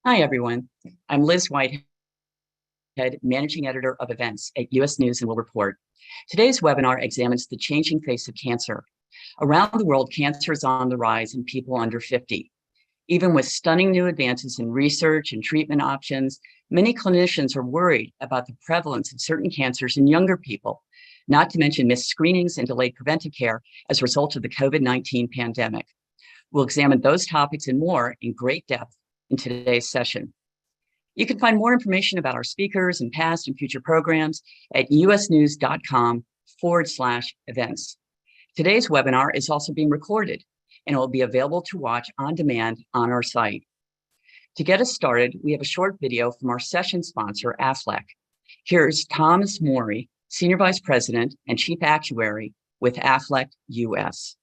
Hi, everyone. I'm Liz Whitehead, Managing Editor of Events at U.S. News and World Report. Today's webinar examines the changing face of cancer. Around the world, cancer is on the rise in people under 50. Even with stunning new advances in research and treatment options, many clinicians are worried about the prevalence of certain cancers in younger people, not to mention missed screenings and delayed preventive care as a result of the COVID-19 pandemic. We'll examine those topics and more in great depth in today's session. You can find more information about our speakers and past and future programs at usnews.com/events. Today's webinar is also being recorded and it will be available to watch on demand on our site. To get us started, we have a short video from our session sponsor, Aflac. Here's Thomas Morey, Senior Vice President and Chief Actuary with Aflac US.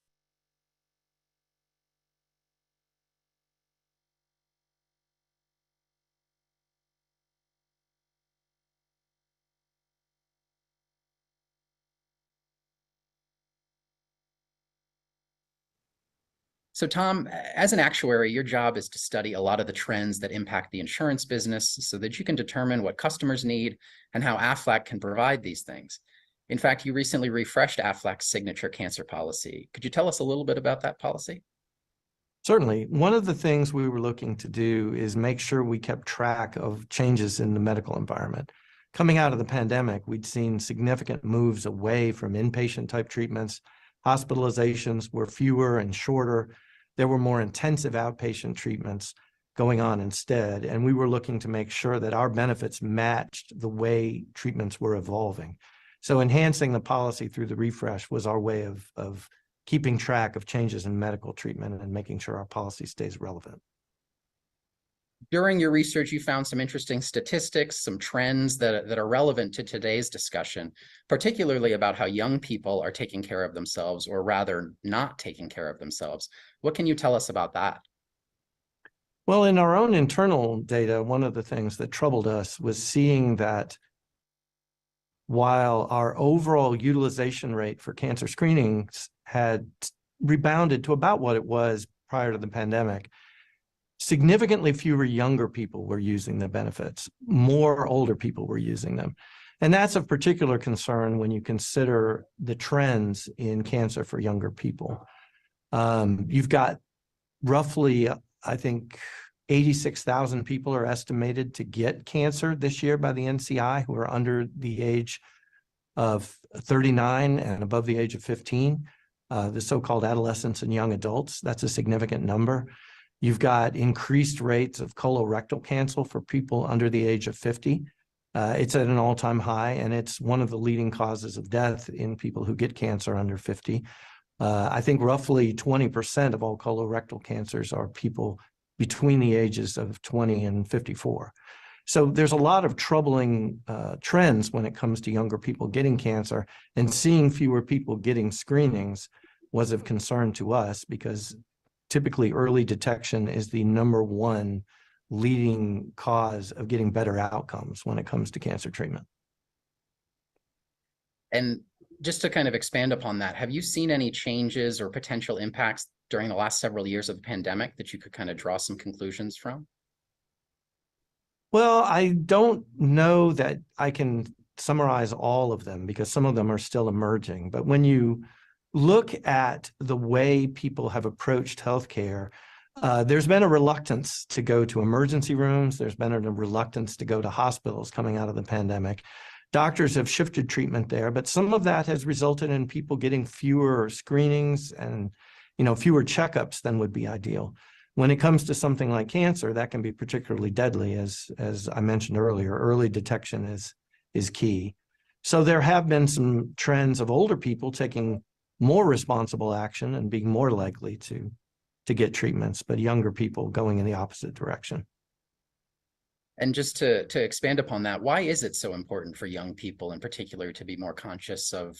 So Tom, as an actuary, your job is to study a lot of the trends that impact the insurance business so that you can determine what customers need and how Aflac can provide these things. In fact, you recently refreshed Aflac's signature cancer policy. Could you tell us a little bit about that policy? Certainly. One of the things we were looking to do is make sure we kept track of changes in the medical environment. Coming out of the pandemic, we'd seen significant moves away from inpatient type treatments. Hospitalizations were fewer and shorter. There were more intensive outpatient treatments going on instead, and we were looking to make sure that our benefits matched the way treatments were evolving. So enhancing the policy through the refresh was our way of keeping track of changes in medical treatment and making sure our policy stays relevant. During your research, you found some interesting statistics, some trends that are relevant to today's discussion, particularly about how young people are taking care of themselves, or rather not taking care of themselves. What can you tell us about that? Well, in our own internal data, one of the things that troubled us was seeing that while our overall utilization rate for cancer screenings had rebounded to about what it was prior to the pandemic, significantly fewer younger people were using the benefits. More older people were using them. And that's of particular concern when you consider the trends in cancer for younger people. You've got roughly, I think, 86,000 people are estimated to get cancer this year by the NCI who are under the age of 39 and above the age of 15, the so-called adolescents and young adults. That's a significant number. You've got increased rates of colorectal cancer for people under the age of 50. It's at an all-time high, and it's one of the leading causes of death in people who get cancer under 50. I think roughly 20% of all colorectal cancers are people between the ages of 20 and 54. So there's a lot of troubling trends when it comes to younger people getting cancer, and seeing fewer people getting screenings was of concern to us because typically early detection is the #1 leading cause of getting better outcomes when it comes to cancer treatment. And just to kind of expand upon that, have you seen any changes or potential impacts during the last several years of the pandemic that you could kind of draw some conclusions from? Well, I don't know that I can summarize all of them because some of them are still emerging. But when you look at the way people have approached healthcare, there's been a reluctance to go to emergency rooms. There's been a reluctance to go to hospitals coming out of the pandemic. Doctors have shifted treatment there, but some of that has resulted in people getting fewer screenings and, fewer checkups than would be ideal. When it comes to something like cancer, that can be particularly deadly, as I mentioned earlier. Early detection is key. So there have been some trends of older people taking more responsible action and being more likely to get treatments, but younger people going in the opposite direction. And just to expand upon that, why is it so important for young people in particular to be more conscious of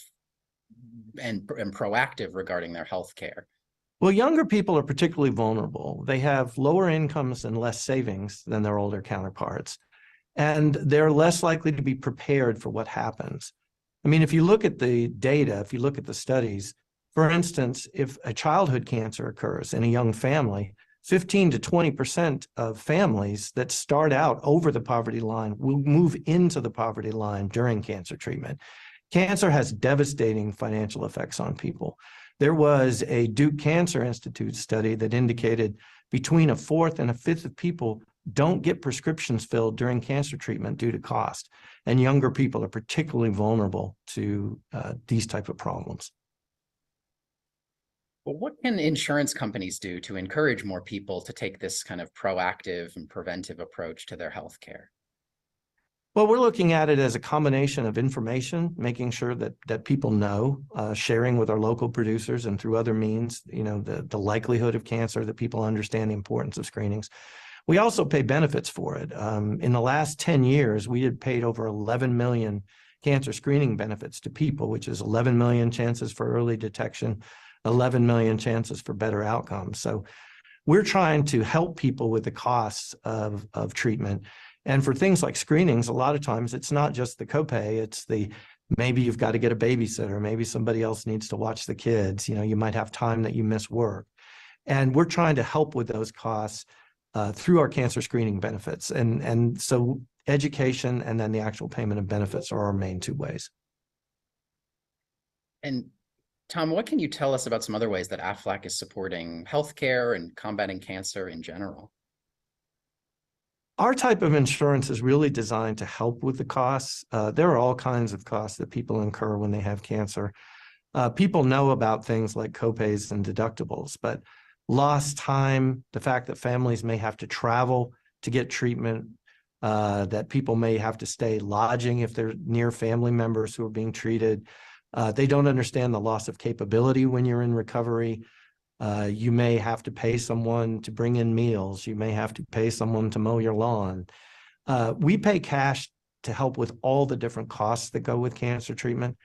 and proactive regarding their health care? Well, younger people are particularly vulnerable. They have lower incomes and less savings than their older counterparts, and they're less likely to be prepared for what happens. I mean, if you look at the data, if you look at the studies, for instance, if a childhood cancer occurs in a young family, 15 to 20% of families that start out over the poverty line will move into the poverty line during cancer treatment. Cancer has devastating financial effects on people. There was a Duke Cancer Institute study that indicated between a fourth and a fifth of people don't get prescriptions filled during cancer treatment due to cost. And younger people are particularly vulnerable to these type of problems. Well, what can insurance companies do to encourage more people to take this kind of proactive and preventive approach to their healthcare? Well, we're looking at it as a combination of information, making sure that people know, sharing with our local producers and through other means, the likelihood of cancer, that people understand the importance of screenings. We also pay benefits for it. In the last 10 years, we had paid over 11 million cancer screening benefits to people, which is 11 million chances for early detection, 11 million chances for better outcomes. So we're trying to help people with the costs of treatment. And for things like screenings, a lot of times it's not just the copay, it's maybe you've got to get a babysitter, maybe somebody else needs to watch the kids, you might have time that you miss work. And we're trying to help with those costs through our cancer screening benefits. And so education and then the actual payment of benefits are our main two ways. And Tom, what can you tell us about some other ways that AFLAC is supporting healthcare and combating cancer in general? Our type of insurance is really designed to help with the costs. There are all kinds of costs that people incur when they have cancer. People know about things like copays and deductibles, but lost time, the fact that families may have to travel to get treatment, that people may have to stay lodging if they're near family members who are being treated. They don't understand the loss of capability when you're in recovery. You may have to pay someone to bring in meals. You may have to pay someone to mow your lawn. We pay cash to help with all the different costs that go with cancer treatment.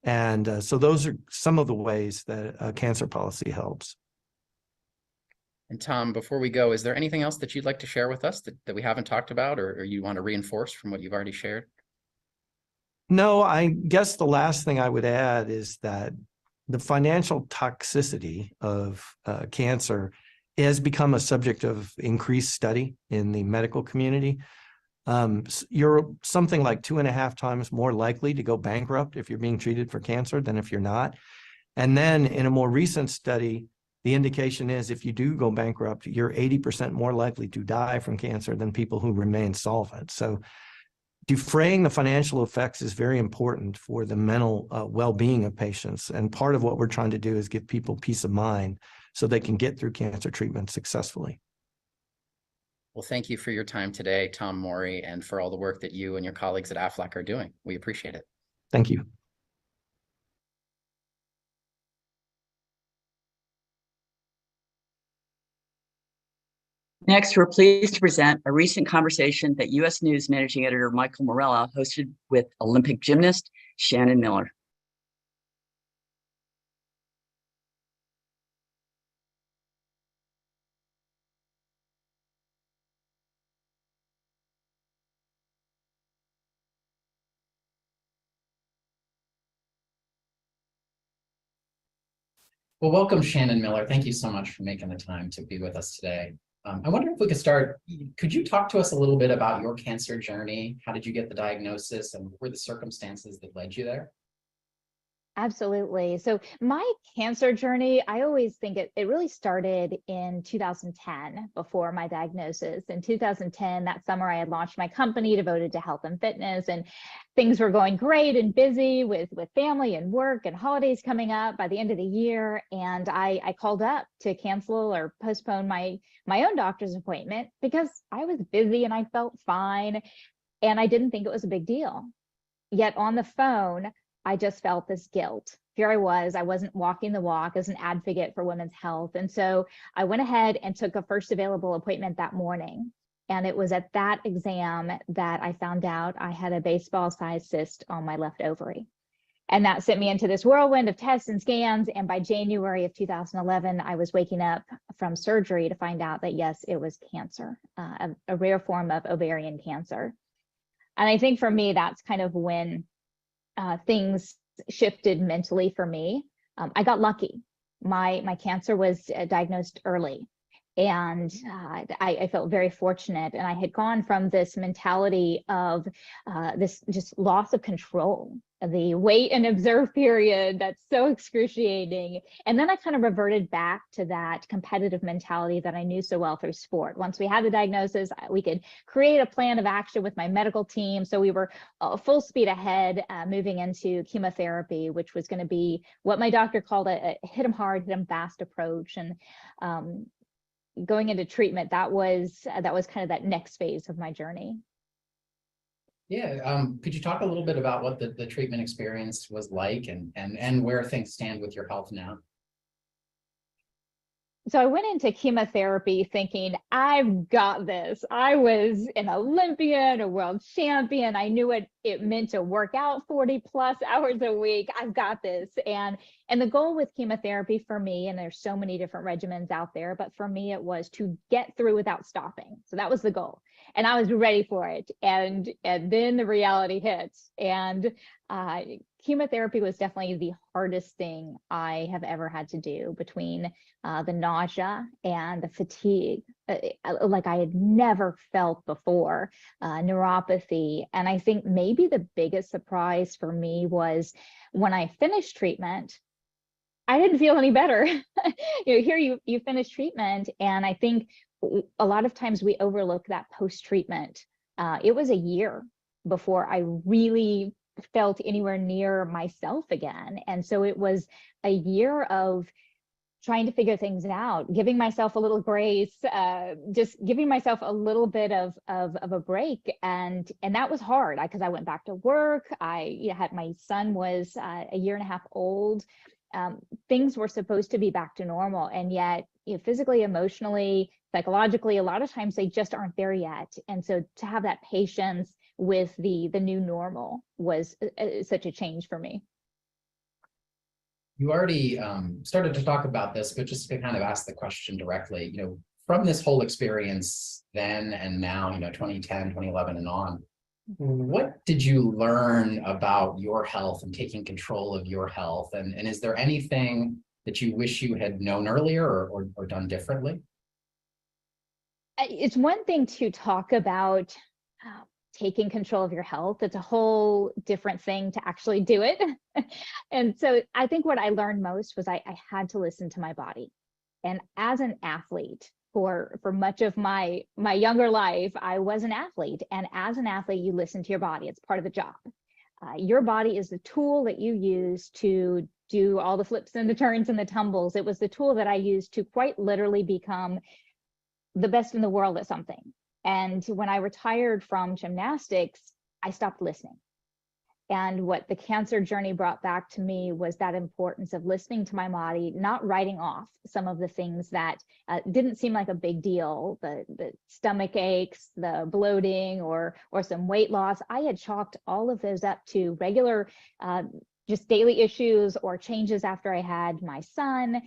And so those are some of the ways that cancer policy helps. And Tom, before we go, is there anything else that you'd like to share with us that we haven't talked about or you want to reinforce from what you've already shared? No, I guess the last thing I would add is that the financial toxicity of cancer has become a subject of increased study in the medical community. You're something like 2.5 times more likely to go bankrupt if you're being treated for cancer than if you're not. And then in a more recent study, the indication is if you do go bankrupt, you're 80% more likely to die from cancer than people who remain solvent. So defraying the financial effects is very important for the mental well-being of patients. And part of what we're trying to do is give people peace of mind so they can get through cancer treatment successfully. Well, thank you for your time today, Tom Morey, and for all the work that you and your colleagues at AFLAC are doing. We appreciate it. Thank you. Next, we're pleased to present a recent conversation that U.S. News Managing Editor Michael Morella hosted with Olympic gymnast Shannon Miller. Well, welcome, Shannon Miller. Thank you so much for making the time to be with us today. I wonder if we could start, could you talk to us a little bit about your cancer journey? How did you get the diagnosis and what were the circumstances that led you there? Absolutely. So my cancer journey, I always think it really started in 2010 before my diagnosis. In 2010, that summer, I had launched my company devoted to health and fitness, and things were going great and busy with family and work and holidays coming up by the end of the year. And I called up to cancel or postpone my own doctor's appointment because I was busy and I felt fine. And I didn't think it was a big deal. Yet on the phone, I just felt this guilt. Here I wasn't walking the walk as an advocate for women's health. And so I went ahead and took a first available appointment that morning. And it was at that exam that I found out I had a baseball-sized cyst on my left ovary. And that sent me into this whirlwind of tests and scans. And by January of 2011, I was waking up from surgery to find out that, yes, it was cancer, a rare form of ovarian cancer. And I think for me, that's kind of when things shifted mentally for me. I got lucky. My cancer was diagnosed early. And I felt very fortunate. And I had gone from this mentality of this just loss of control, the wait and observe period that's so excruciating. And then I kind of reverted back to that competitive mentality that I knew so well through sport. Once we had the diagnosis, we could create a plan of action with my medical team. So we were full speed ahead, moving into chemotherapy, which was going to be what my doctor called a hit 'em hard, hit 'em fast approach. And going into treatment, that was kind of that next phase of my journey. Yeah, could you talk a little bit about what the treatment experience was like and where things stand with your health now? So I went into chemotherapy thinking, I've got this. I was an Olympian, a world champion. I knew what it meant to work out 40 plus hours a week. I've got this. And the goal with chemotherapy for me, and there's so many different regimens out there, but for me, it was to get through without stopping. So that was the goal. And I was ready for it. And then the reality hits. And chemotherapy was definitely the hardest thing I have ever had to do, between the nausea and the fatigue, like I had never felt before, neuropathy. And I think maybe the biggest surprise for me was when I finished treatment, I didn't feel any better. Here you finish treatment, and I think a lot of times we overlook that post-treatment. It was a year before I really felt anywhere near myself again. And so it was a year of trying to figure things out, giving myself a little grace, just giving myself a little bit of a break. And that was hard because I went back to work. I had, my son was a year and a half old. Things were supposed to be back to normal. And yet, physically, emotionally, psychologically, a lot of times they just aren't there yet. And so to have that patience with the new normal was such a change for me. You already started to talk about this, but just to kind of ask the question directly, from this whole experience then and now, 2010, 2011 and on, what did you learn about your health and taking control of your health? And is there anything that you wish you had known earlier or done differently? It's one thing to talk about taking control of your health. It's a whole different thing to actually do it. And so I think what I learned most was I had to listen to my body. And as an athlete, for much of my younger life, I was an athlete. And as an athlete, you listen to your body. It's part of the job. Your body is the tool that you use to do all the flips and the turns and the tumbles. It was the tool that I used to quite literally become the best in the world at something. And when I retired from gymnastics, I stopped listening. And what the cancer journey brought back to me was that importance of listening to my body, not writing off some of the things that didn't seem like a big deal, the stomach aches, the bloating, or some weight loss. I had chalked all of those up to regular, just daily issues or changes after I had my son.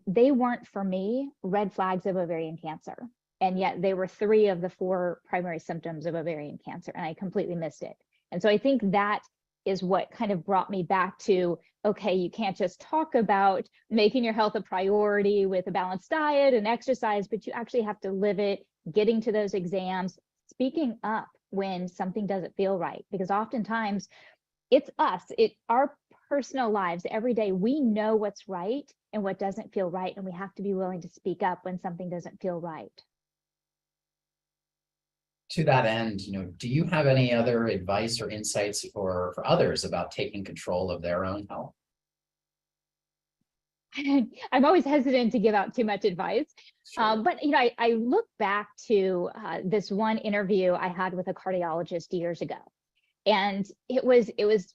They weren't, for me, red flags of ovarian cancer. And yet they were 3 of the 4 primary symptoms of ovarian cancer, and I completely missed it. And so I think that is what kind of brought me back to, okay, you can't just talk about making your health a priority with a balanced diet and exercise, but you actually have to live it, getting to those exams, speaking up when something doesn't feel right. Because oftentimes it's us, our personal lives every day, we know what's right and what doesn't feel right, and we have to be willing to speak up when something doesn't feel right. To that end, do you have any other advice or insights for others about taking control of their own health? I'm always hesitant to give out too much advice, sure. But I look back to this one interview I had with a cardiologist years ago, and it was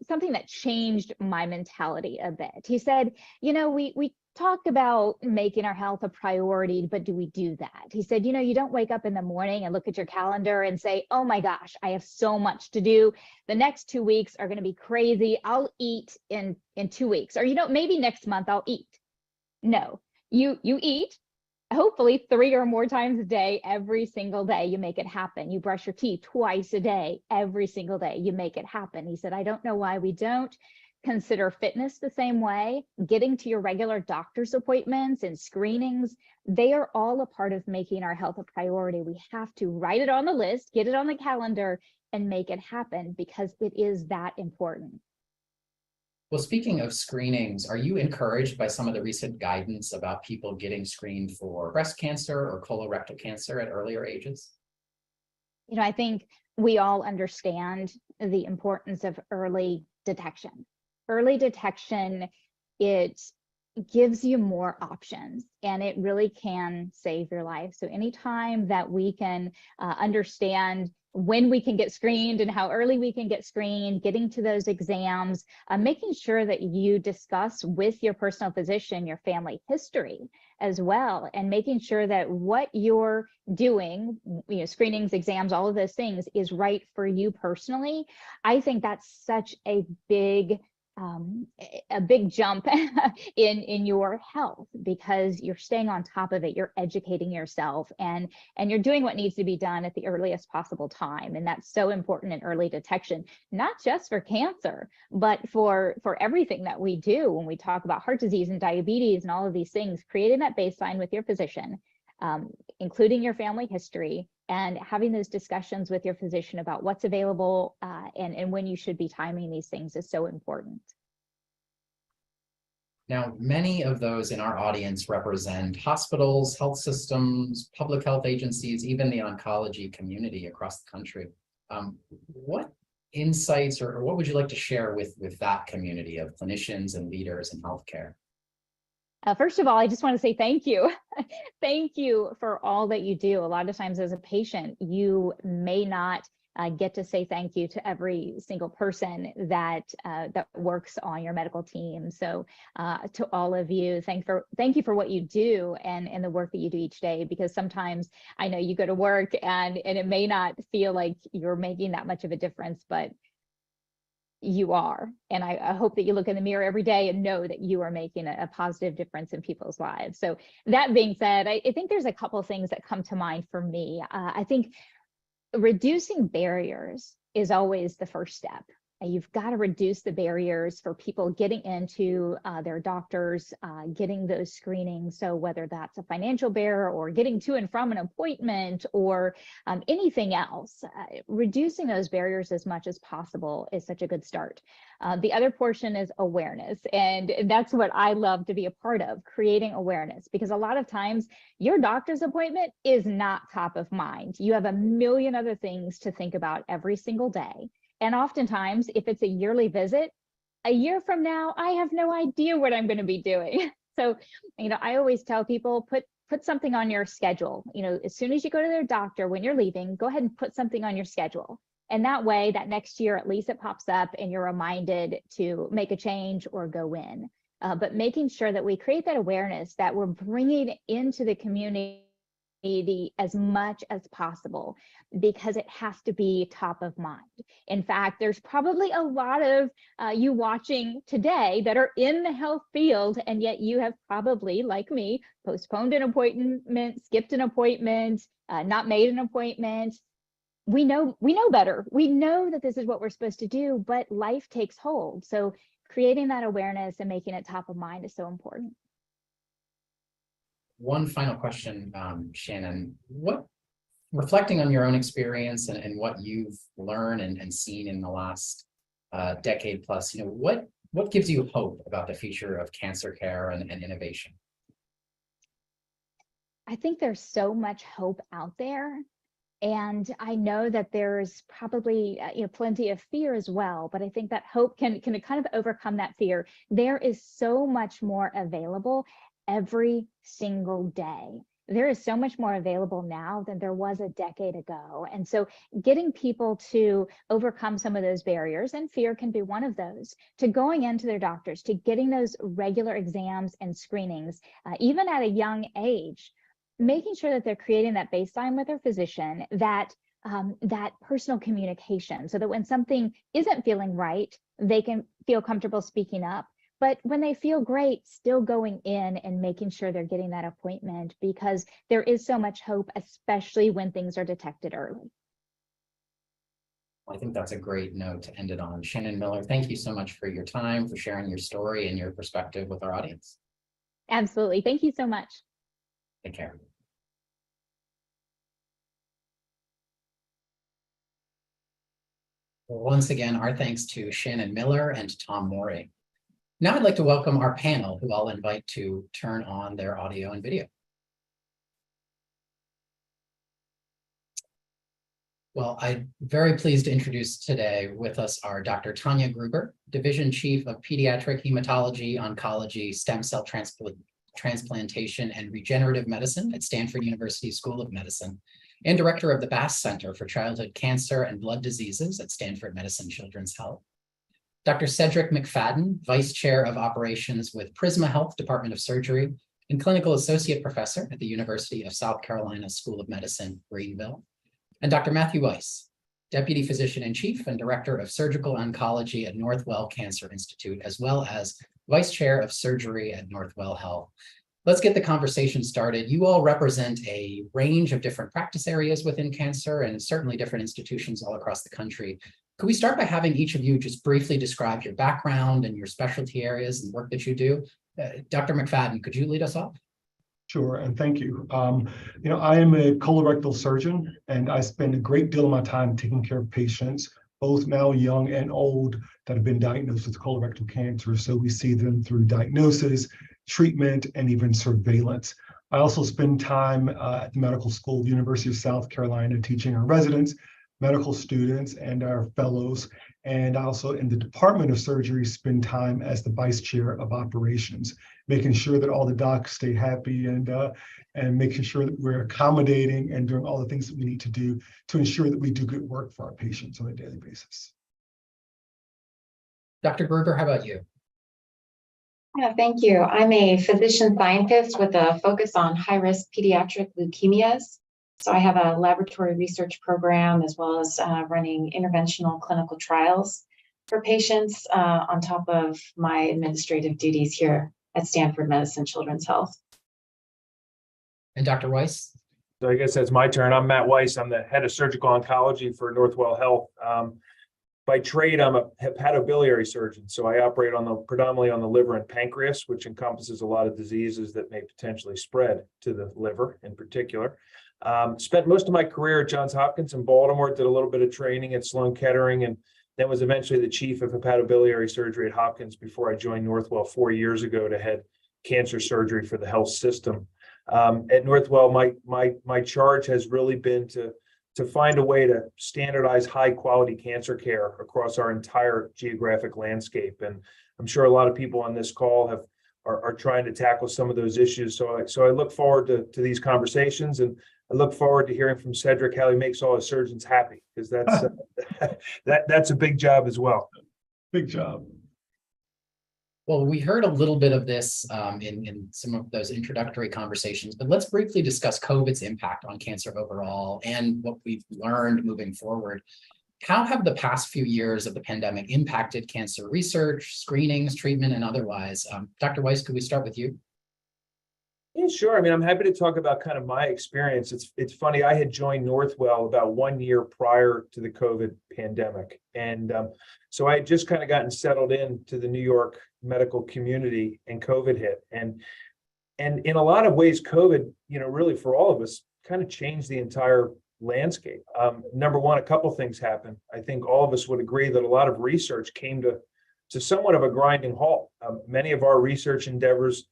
something that changed my mentality a bit. He said, we talk about making our health a priority, but do we do that? He said, you don't wake up in the morning and look at your calendar and say, oh my gosh, I have so much to do. The next 2 weeks are going to be crazy. I'll eat in 2 weeks, or, maybe next month I'll eat. No, you eat, hopefully 3 or more times a day, every single day. You make it happen. You brush your teeth twice a day, every single day. You make it happen. He said, I don't know why we don't. consider fitness the same way, getting to your regular doctor's appointments and screenings, they are all a part of making our health a priority. We have to write it on the list, get it on the calendar, and make it happen because it is that important. Well, speaking of screenings, are you encouraged by some of the recent guidance about people getting screened for breast cancer or colorectal cancer at earlier ages? You know, I think we all understand the importance of early detection. Early detection, it gives you more options and it really can save your life. So anytime that we can understand when we can get screened and how early we can get screened, getting to those exams, making sure that you discuss with your personal physician your family history as well, and making sure that what you're doing, you know, screenings, exams, all of those things is right for you personally. I think that's such a big jump in your health because you're staying on top of it, you're educating yourself, and you're doing what needs to be done at the earliest possible time. And that's so important in early detection, not just for cancer, but for everything that we do when we talk about heart disease and diabetes and all of these things. Creating that baseline with your physician, including your family history, and having those discussions with your physician about what's available and when you should be timing these things is so important. Now, many of those in our audience represent hospitals, health systems, public health agencies, even the oncology community across the country. What insights or what would you like to share with that community of clinicians and leaders in healthcare? First of all, I just want to say thank you. Thank you for all that you do. A lot of times as a patient, you may not get to say thank you to every single person that works on your medical team. So to all of you, thank you for what you do and the work that you do each day, because sometimes I know you go to work and it may not feel like you're making that much of a difference, but you are. And I hope that you look in the mirror every day and know that you are making a positive difference in people's lives. So that being said, I think there's a couple of things that come to mind for me. I think reducing barriers is always the first step. You've got to reduce the barriers for people getting into their doctors, getting those screenings. So whether that's a financial barrier or getting to and from an appointment or anything else, reducing those barriers as much as possible is such a good start. The other portion is awareness. And that's what I love to be a part of, creating awareness, because a lot of times your doctor's appointment is not top of mind. You have a million other things to think about every single day. And oftentimes, if it's a yearly visit, a year from now, I have no idea what I'm going to be doing. So, you know, I always tell people, put something on your schedule. You know, as soon as you go to their doctor, when you're leaving, go ahead and put something on your schedule. And that way, that next year, at least it pops up and you're reminded to make a change or go in. But making sure that we create that awareness, that we're bringing into the community as much as possible, because it has to be top of mind. In fact, there's probably a lot of you watching today that are in the health field, and yet you have probably, like me, postponed an appointment, skipped an appointment, not made an appointment. We know better. We know that this is what we're supposed to do, but life takes hold. So creating that awareness and making it top of mind is so important. One final question, Shannon, reflecting on your own experience and what you've learned and seen in the last decade plus, you know, what gives you hope about the future of cancer care and innovation? I think there's so much hope out there. And I know that there's probably plenty of fear as well, but I think that hope can kind of overcome that fear. There is so much more available every single day. There is so much more available now than there was a decade ago. And so getting people to overcome some of those barriers, and fear can be one of those, to going into their doctors, to getting those regular exams and screenings, even at a young age, making sure that they're creating that baseline with their physician, that personal communication, so that when something isn't feeling right, they can feel comfortable speaking up. But when they feel great, still going in and making sure they're getting that appointment, because there is so much hope, especially when things are detected early. I think that's a great note to end it on. Shannon Miller, thank you so much for your time, for sharing your story and your perspective with our audience. Absolutely. Thank you so much. Take care. Once again, our thanks to Shannon Miller and Tom Morey. Now I'd like to welcome our panel, who I'll invite to turn on their audio and video. Well, I'm very pleased to introduce today with us our Dr. Tanya Gruber, Division Chief of Pediatric Hematology, Oncology, Stem Cell Transplantation, and Regenerative Medicine at Stanford University School of Medicine, and Director of the Bass Center for Childhood Cancer and Blood Diseases at Stanford Medicine Children's Health. Dr. Cedric McFadden, Vice Chair of Operations with Prisma Health Department of Surgery and Clinical Associate Professor at the University of South Carolina School of Medicine, Greenville. And Dr. Matthew Weiss, Deputy Physician-in-Chief and Director of Surgical Oncology at Northwell Cancer Institute, as well as Vice Chair of Surgery at Northwell Health. Let's get the conversation started. You all represent a range of different practice areas within cancer and certainly different institutions all across the country. Could we start by having each of you just briefly describe your background and your specialty areas and work that you do? Dr. McFadden, could you lead us off? Sure, and thank you. I am a colorectal surgeon, and I spend a great deal of my time taking care of patients, both now young and old, that have been diagnosed with colorectal cancer. So we see them through diagnosis, treatment, and even surveillance. I also spend time at the medical school, the University of South Carolina, teaching our residents, medical students, and our fellows. And also in the Department of Surgery, spend time as the Vice Chair of Operations, making sure that all the docs stay happy and making sure that we're accommodating and doing all the things that we need to do to ensure that we do good work for our patients on a daily basis. Dr. Gruber, how about you? Yeah, thank you. I'm a physician scientist with a focus on high-risk pediatric leukemias. So I have a laboratory research program as well as running interventional clinical trials for patients on top of my administrative duties here at Stanford Medicine Children's Health. And Dr. Weiss? So I guess that's my turn. I'm Matt Weiss. I'm the head of surgical oncology for Northwell Health. By trade, I'm a hepatobiliary surgeon. So I operate predominantly on the liver and pancreas, which encompasses a lot of diseases that may potentially spread to the liver in particular. Spent most of my career at Johns Hopkins in Baltimore, did a little bit of training at Sloan Kettering, and then was eventually the chief of hepatobiliary surgery at Hopkins before I joined Northwell 4 years ago to head cancer surgery for the health system. At Northwell, my charge has really been to find a way to standardize high quality cancer care across our entire geographic landscape. And I'm sure a lot of people on this call are trying to tackle some of those issues. So I look forward to these conversations, and I look forward to hearing from Cedric how he makes all his surgeons happy, because that's a big job as well. Big job. Well, we heard a little bit of this in some of those introductory conversations, but let's briefly discuss COVID's impact on cancer overall and what we've learned moving forward. How have the past few years of the pandemic impacted cancer research, screenings, treatment, and otherwise? Dr. Weiss, could we start with you? Yeah, sure. I mean, I'm happy to talk about kind of my experience. It's funny, I had joined Northwell about 1 year prior to the COVID pandemic. And so I had just kind of gotten settled into the New York medical community, and COVID hit. And in a lot of ways, COVID, really for all of us, kind of changed the entire landscape. Number one, a couple things happened. I think all of us would agree that a lot of research came to somewhat of a grinding halt. Many of our research endeavors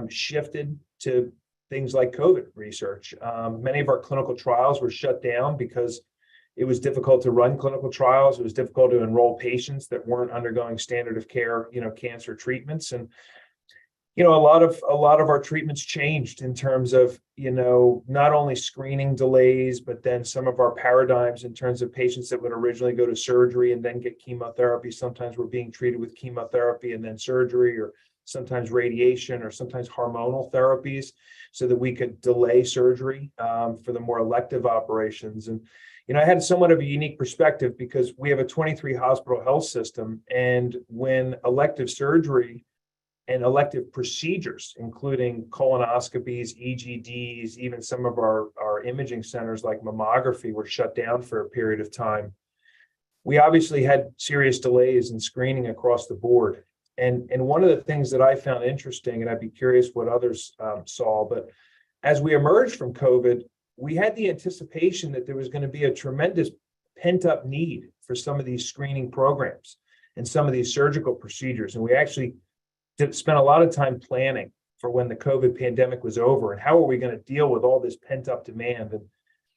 shifted to things like COVID research. Many of our clinical trials were shut down because it was difficult to run clinical trials. It was difficult to enroll patients that weren't undergoing standard of care, cancer treatments. And, a lot of our treatments changed in terms of, not only screening delays, but then some of our paradigms in terms of patients that would originally go to surgery and then get chemotherapy. Sometimes we're being treated with chemotherapy and then surgery, or sometimes radiation, or sometimes hormonal therapies, so that we could delay surgery for the more elective operations. And, I had somewhat of a unique perspective because we have a 23 hospital health system. And when elective surgery and elective procedures, including colonoscopies, EGDs, even some of our imaging centers like mammography were shut down for a period of time, we obviously had serious delays in screening across the board. And one of the things that I found interesting, and I'd be curious what others saw, but as we emerged from COVID, we had the anticipation that there was going to be a tremendous pent-up need for some of these screening programs and some of these surgical procedures. And we actually spent a lot of time planning for when the COVID pandemic was over and how are we going to deal with all this pent-up demand.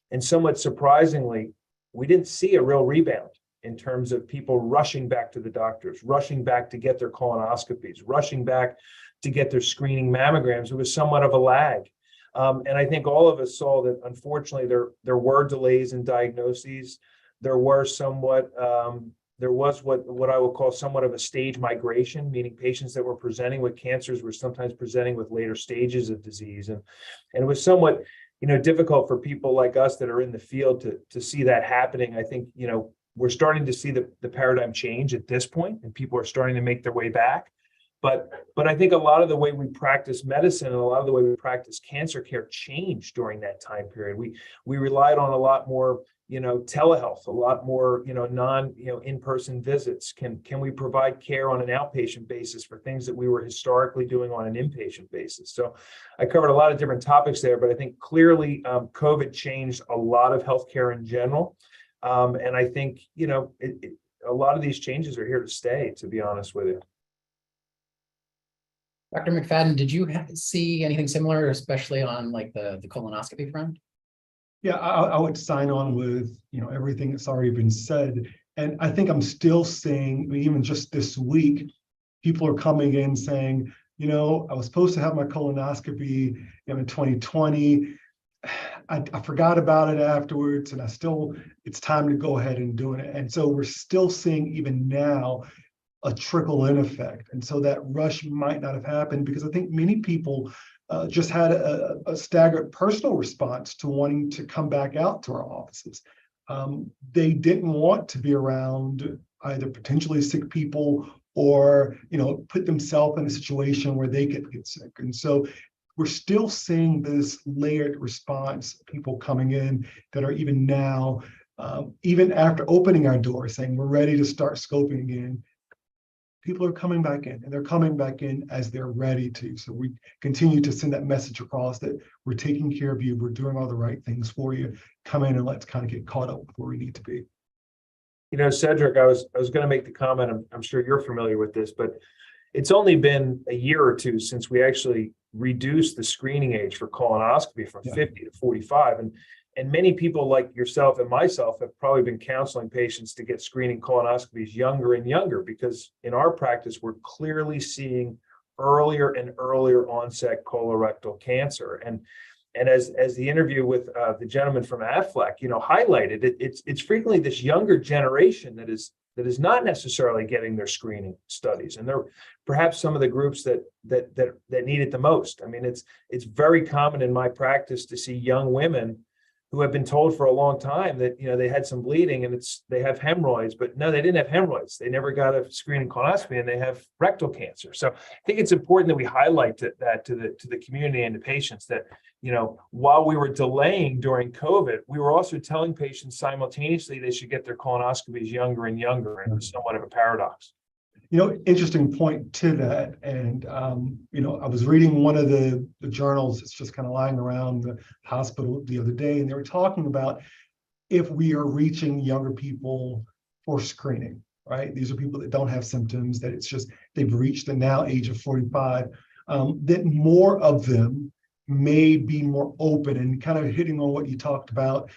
And somewhat surprisingly, we didn't see a real rebound in terms of people rushing back to the doctors, rushing back to get their colonoscopies, rushing back to get their screening mammograms. It was somewhat of a lag. And I think all of us saw that, unfortunately, there were delays in diagnoses. There were somewhat, there was what I would call somewhat of a stage migration, meaning patients that were presenting with cancers were sometimes presenting with later stages of disease. And it was somewhat, difficult for people like us that are in the field to see that happening. I think, we're starting to see the paradigm change at this point, and people are starting to make their way back. But I think a lot of the way we practice medicine and a lot of the way we practice cancer care changed during that time period. We relied on a lot more, telehealth, a lot more, in-person visits. Can we provide care on an outpatient basis for things that we were historically doing on an inpatient basis? So I covered a lot of different topics there, but I think clearly COVID changed a lot of healthcare in general. And I think, a lot of these changes are here to stay, to be honest with you. Dr. McFadden, did you see anything similar, especially on like the colonoscopy front? Yeah, I would sign on with, everything that's already been said. And I think I'm still seeing, even just this week, people are coming in saying, I was supposed to have my colonoscopy in 2020. I forgot about it afterwards, and it's time to go ahead and do it. And so we're still seeing even now a trickle-in effect. And so that rush might not have happened because I think many people just had a staggered personal response to wanting to come back out to our offices. They didn't want to be around either potentially sick people or, put themselves in a situation where they could get sick. And so we're still seeing this layered response, people coming in that are even now, even after opening our doors, saying we're ready to start scoping again. People are coming back in, and they're coming back in as they're ready to. So we continue to send that message across that we're taking care of you, we're doing all the right things for you. Come in and let's kind of get caught up with where we need to be. Cedric, I was going to make the comment, I'm sure you're familiar with this, but it's only been a year or two since we actually reduced the screening age for colonoscopy from 50 to 45. And many people like yourself and myself have probably been counseling patients to get screening colonoscopies younger and younger, because in our practice, we're clearly seeing earlier and earlier onset colorectal cancer. And as the interview with the gentleman from Aflac, highlighted, it's frequently this younger generation that is not necessarily getting their screening studies, and they're perhaps some of the groups that need it the most. I mean, it's very common in my practice to see young women who have been told for a long time that they had some bleeding and they have hemorrhoids, but no, they didn't have hemorrhoids. They never got a screening colonoscopy, and they have rectal cancer. So I think it's important that we highlight that to the community and to patients that while we were delaying during COVID, we were also telling patients simultaneously they should get their colonoscopies younger and younger, and it was somewhat of a paradox. Interesting point to that. And, I was reading one of the journals that's just kind of lying around the hospital the other day, and they were talking about if we are reaching younger people for screening, right? These are people that don't have symptoms, that it's just they've reached the now age of 45, that more of them may be more open, and kind of hitting on what you talked about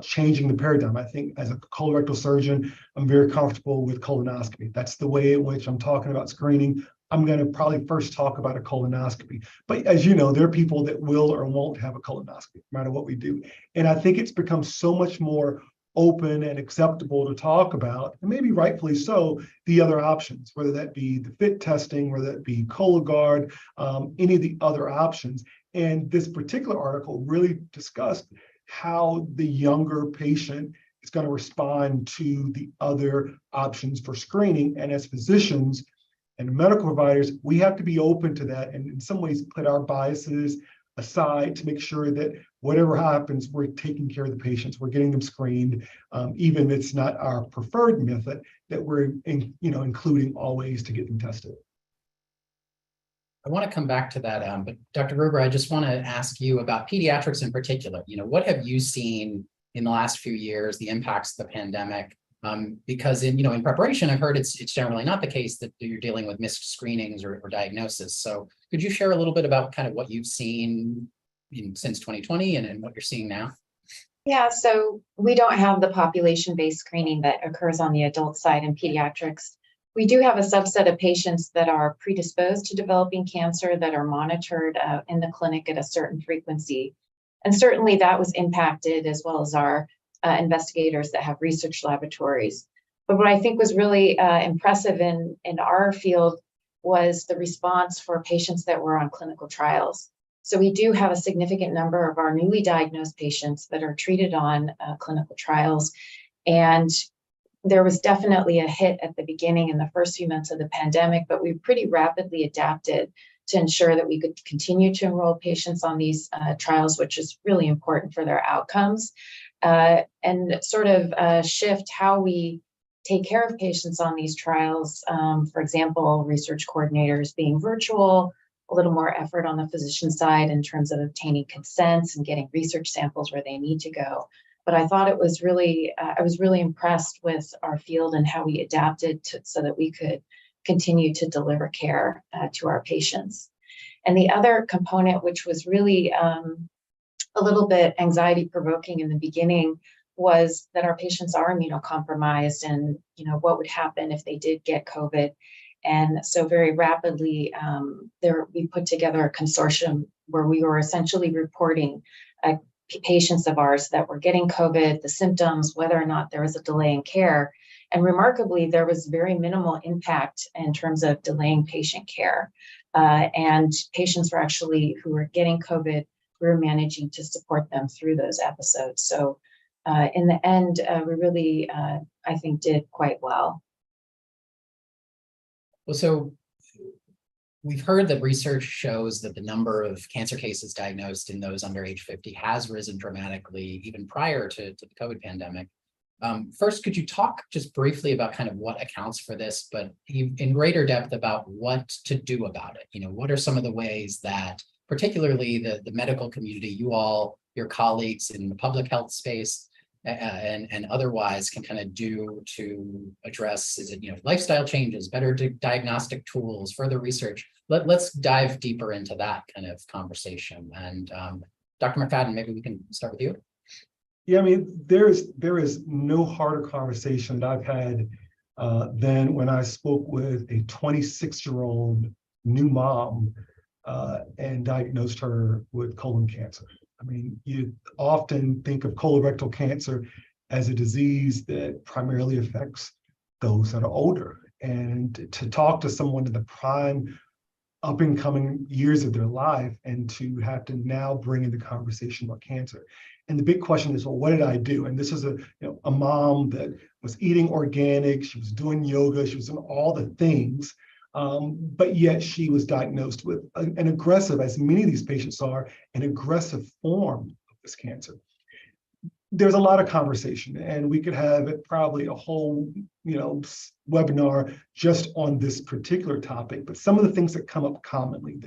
changing the paradigm. I think as a colorectal surgeon, I'm very comfortable with colonoscopy. That's the way in which I'm talking about screening. I'm going to probably first talk about a colonoscopy. But as you know, there are people that will or won't have a colonoscopy, no matter what we do. And I think it's become so much more open and acceptable to talk about, and maybe rightfully so, the other options, whether that be the FIT testing, whether that be Cologuard, any of the other options. And this particular article really discussed how the younger patient is going to respond to the other options for screening. And as physicians and medical providers, we have to be open to that, and in some ways put our biases aside to make sure that whatever happens, we're taking care of the patients, we're getting them screened, even if it's not our preferred method, that we're including all ways to get them tested. I want to come back to that, but Dr. Gruber, I just want to ask you about pediatrics in particular. What have you seen in the last few years, the impacts of the pandemic? Because in preparation, I've heard it's generally not the case that you're dealing with missed screenings or diagnosis. So could you share a little bit about kind of what you've seen since 2020 and what you're seeing now? Yeah, so we don't have the population-based screening that occurs on the adult side in pediatrics. We do have a subset of patients that are predisposed to developing cancer that are monitored in the clinic at a certain frequency. And certainly that was impacted, as well as our investigators that have research laboratories. But what I think was really impressive in our field was the response for patients that were on clinical trials. So we do have a significant number of our newly diagnosed patients that are treated on clinical trials. And there was definitely a hit at the beginning in the first few months of the pandemic, but we pretty rapidly adapted to ensure that we could continue to enroll patients on these trials, which is really important for their outcomes, and sort of shift how we take care of patients on these trials. For example, research coordinators being virtual, a little more effort on the physician side in terms of obtaining consents and getting research samples where they need to go. But I thought it was really, I was really impressed with our field and how we adapted so that we could continue to deliver care to our patients. And the other component, which was really a little bit anxiety provoking in the beginning, was that our patients are immunocompromised and what would happen if they did get COVID. And so very rapidly, we put together a consortium where we were essentially reporting patients of ours that were getting COVID, the symptoms, whether or not there was a delay in care. And remarkably, there was very minimal impact in terms of delaying patient care. And patients were actually, who were getting COVID, we were managing to support them through those episodes. So in the end, we really, I think, did quite well. Well, so we've heard that research shows that the number of cancer cases diagnosed in those under age 50 has risen dramatically even prior to the COVID pandemic. First, could you talk just briefly about kind of what accounts for this, but in greater depth about what to do about it? What are some of the ways that particularly the medical community, you all, your colleagues in the public health space, and otherwise can kind of do to address, is it lifestyle changes, better diagnostic tools, further research? Let's dive deeper into that kind of conversation. And Dr. McFadden, maybe we can start with you. Yeah, I mean, there is no harder conversation that I've had than when I spoke with a 26-year-old new mom and diagnosed her with colon cancer. I mean, you often think of colorectal cancer as a disease that primarily affects those that are older. And to talk to someone in the prime up and coming years of their life and to have to now bring in the conversation about cancer. And the big question is, well, what did I do? And this is a mom that was eating organic, she was doing yoga, she was doing all the things. But yet she was diagnosed with an aggressive, as many of these patients are, an aggressive form of this cancer. There's a lot of conversation, and we could have probably a whole, webinar just on this particular topic. But some of the things that come up commonly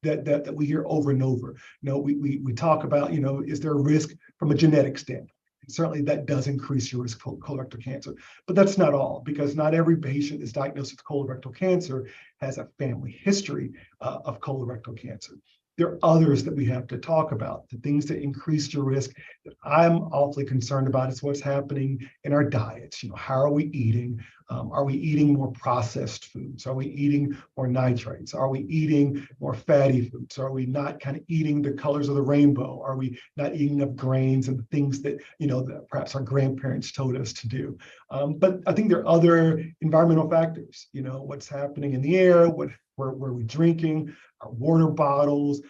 that we hear over and over, we talk about, is there a risk from a genetic standpoint? Certainly that does increase your risk of colorectal cancer, but that's not all, because not every patient is diagnosed with colorectal cancer has a family history of colorectal cancer. There are others that we have to talk about. The things that increase your risk that I'm awfully concerned about is what's happening in our diets. How are we eating? Are we eating more processed foods? Are we eating more nitrates? Are we eating more fatty foods? Are we not kind of eating the colors of the rainbow? Are we not eating enough grains and things that, that perhaps our grandparents told us to do? But I think there are other environmental factors, what's happening in the air, where we're drinking, our water bottles,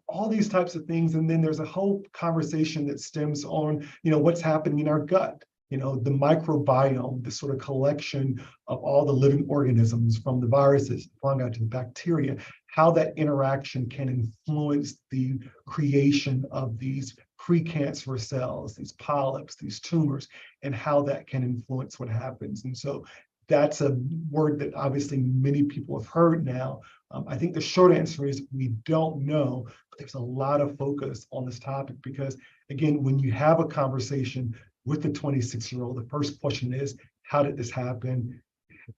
all these types of things. And then there's a whole conversation that stems on, what's happening in our gut. The microbiome, the sort of collection of all the living organisms, from the viruses, fungi to the bacteria, how that interaction can influence the creation of these precancerous cells, these polyps, these tumors, and how that can influence what happens. And so that's a word that obviously many people have heard now. I think the short answer is we don't know, but there's a lot of focus on this topic because, again, when you have a conversation with the 26-year-old, the first question is, how did this happen?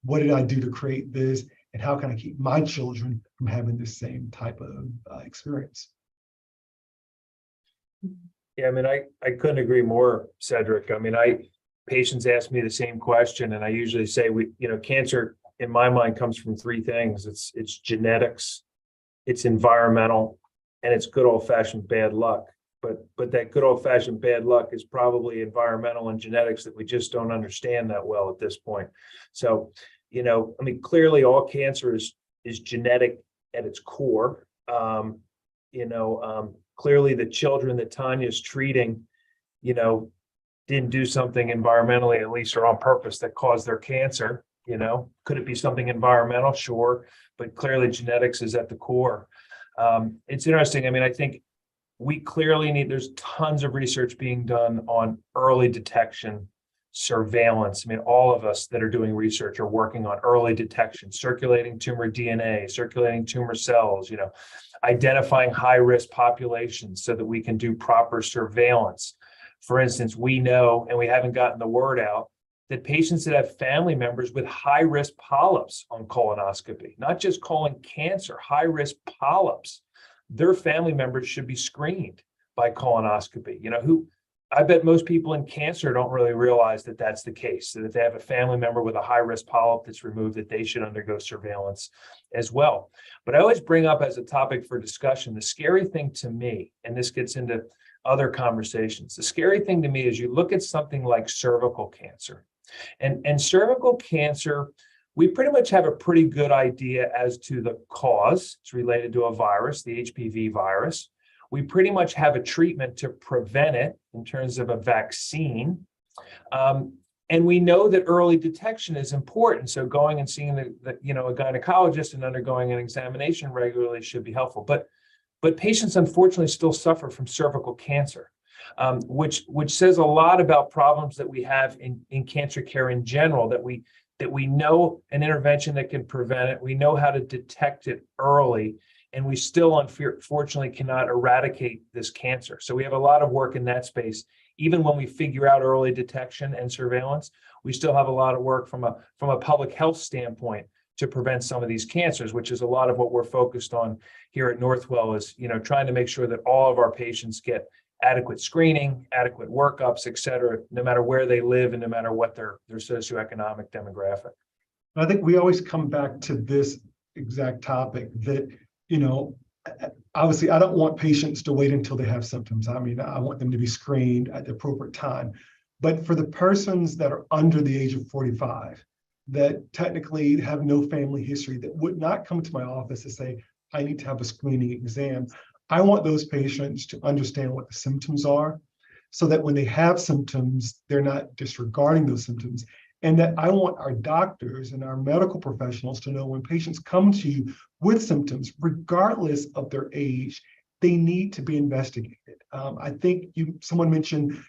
What did I do to create this? And how can I keep my children from having the same type of experience? Yeah, I mean, I couldn't agree more, Cedric. I mean, patients ask me the same question, and I usually say, cancer in my mind comes from three things. It's genetics, it's environmental, and it's good old-fashioned bad luck. But that good old-fashioned bad luck is probably environmental and genetics that we just don't understand that well at this point. So, I mean, clearly all cancer is genetic at its core. Clearly the children that Tanya's treating, didn't do something environmentally, at least, or on purpose, that caused their cancer. Could it be something environmental? Sure, but clearly genetics is at the core. It's interesting. I mean, I think we clearly there's tons of research being done on early detection, surveillance. I mean, all of us that are doing research are working on early detection, circulating tumor DNA, circulating tumor cells, identifying high-risk populations so that we can do proper surveillance. For instance, we know, and we haven't gotten the word out, that patients that have family members with high-risk polyps on colonoscopy, not just colon cancer, high-risk polyps, their family members should be screened by colonoscopy. I bet most people in cancer don't really realize that that's the case, that if they have a family member with a high-risk polyp that's removed, that they should undergo surveillance as well. But I always bring up as a topic for discussion, the scary thing to me, and this gets into other conversations, the scary thing to me is you look at something like cervical cancer. And cervical cancer, we pretty much have a pretty good idea as to the cause. It's related to a virus, the HPV virus. We pretty much have a treatment to prevent it in terms of a vaccine. And we know that early detection is important. So going and seeing a gynecologist and undergoing an examination regularly should be helpful. But patients unfortunately still suffer from cervical cancer, which says a lot about problems that we have in cancer care in general, that we know an intervention that can prevent it. We know how to detect it early, and we still unfortunately cannot eradicate this cancer. So we have a lot of work in that space. Even when we figure out early detection and surveillance, we still have a lot of work from a public health standpoint to prevent some of these cancers, which is a lot of what we're focused on here at Northwell, is trying to make sure that all of our patients get adequate screening, adequate workups, et cetera, no matter where they live and no matter what their socioeconomic demographic. I think we always come back to this exact topic that, obviously I don't want patients to wait until they have symptoms. I mean, I want them to be screened at the appropriate time. But for the persons that are under the age of 45, that technically have no family history, that would not come to my office to say, I need to have a screening exam, I want those patients to understand what the symptoms are so that when they have symptoms, they're not disregarding those symptoms. And that I want our doctors and our medical professionals to know when patients come to you with symptoms, regardless of their age, they need to be investigated. I think someone mentioned,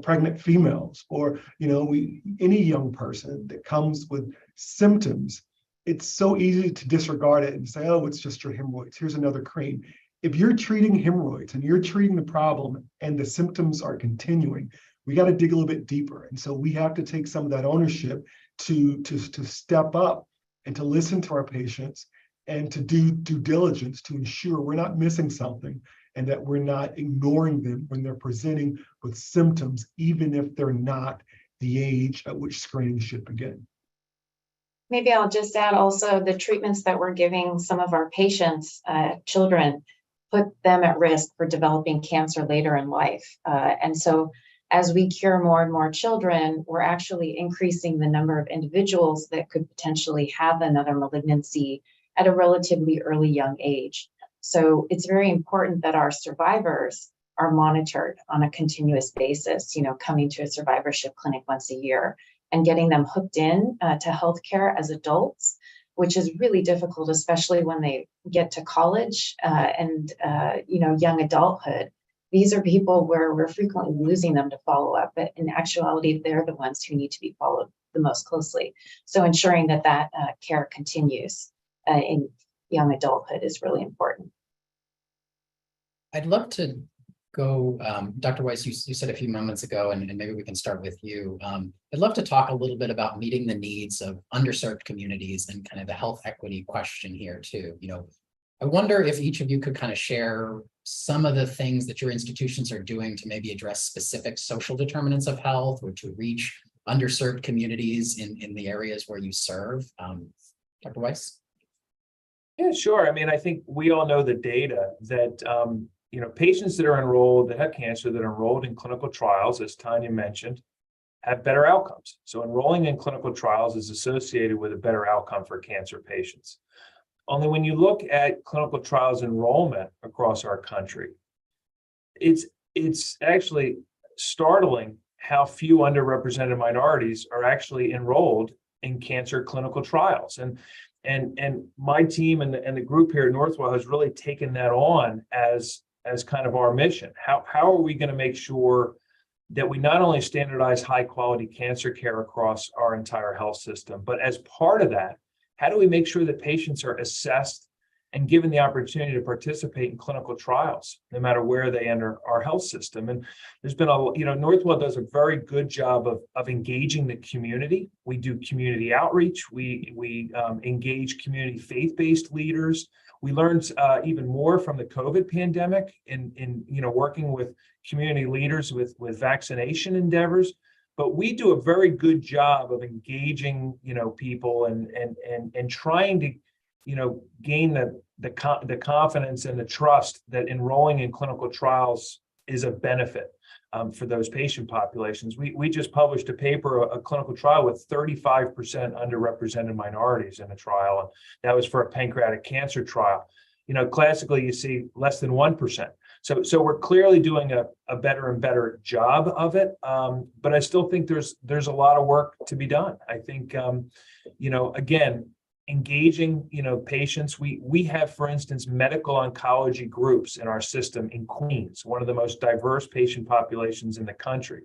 pregnant females or, any young person that comes with symptoms. It's so easy to disregard it and say, oh, it's just your hemorrhoids. Here's another cream. If you're treating hemorrhoids and you're treating the problem and the symptoms are continuing, we got to dig a little bit deeper. And so we have to take some of that ownership to step up and to listen to our patients and to do due diligence to ensure we're not missing something and that we're not ignoring them when they're presenting with symptoms, even if they're not the age at which screening should begin. Maybe I'll just add also the treatments that we're giving some of our patients, children, put them at risk for developing cancer later in life. And so as we cure more and more children, we're actually increasing the number of individuals that could potentially have another malignancy at a relatively early young age. So it's very important that our survivors are monitored on a continuous basis, coming to a survivorship clinic once a year and getting them hooked in to healthcare as adults, which is really difficult, especially when they get to college and young adulthood, these are people where we're frequently losing them to follow up, but in actuality, they're the ones who need to be followed the most closely. So ensuring that care continues in young adulthood is really important. I'd love to go, Dr. Weiss, you said a few moments ago, and maybe we can start with you. I'd love to talk a little bit about meeting the needs of underserved communities and kind of the health equity question here too. I wonder if each of you could kind of share some of the things that your institutions are doing to maybe address specific social determinants of health or to reach underserved communities in the areas where you serve. Dr. Weiss? Yeah, sure. I mean, I think we all know the data that, patients that are enrolled, that have cancer, that are enrolled in clinical trials, as Tanya mentioned, have better outcomes. So enrolling in clinical trials is associated with a better outcome for cancer patients. Only when you look at clinical trials enrollment across our country, it's actually startling how few underrepresented minorities are actually enrolled in cancer clinical trials. And my team and the group here at Northwell has really taken that on as kind of our mission. How are we going to make sure that we not only standardize high quality cancer care across our entire health system, but as part of that, how do we make sure that patients are assessed and given the opportunity to participate in clinical trials, no matter where they enter our health system? And there's been Northwell does a very good job of engaging the community. We do community outreach. We engage community faith-based leaders. We learned even more from the COVID pandemic in working with community leaders with vaccination endeavors. But we do a very good job of engaging, people and trying to, gain the confidence and the trust that enrolling in clinical trials is a benefit for those patient populations. We just published a paper, a clinical trial with 35% underrepresented minorities in a trial. And that was for a pancreatic cancer trial. Classically, you see less than 1%. So we're clearly doing a better and better job of it. But I still think there's a lot of work to be done. I think, again, engaging, patients. We have, for instance, medical oncology groups in our system in Queens, one of the most diverse patient populations in the country.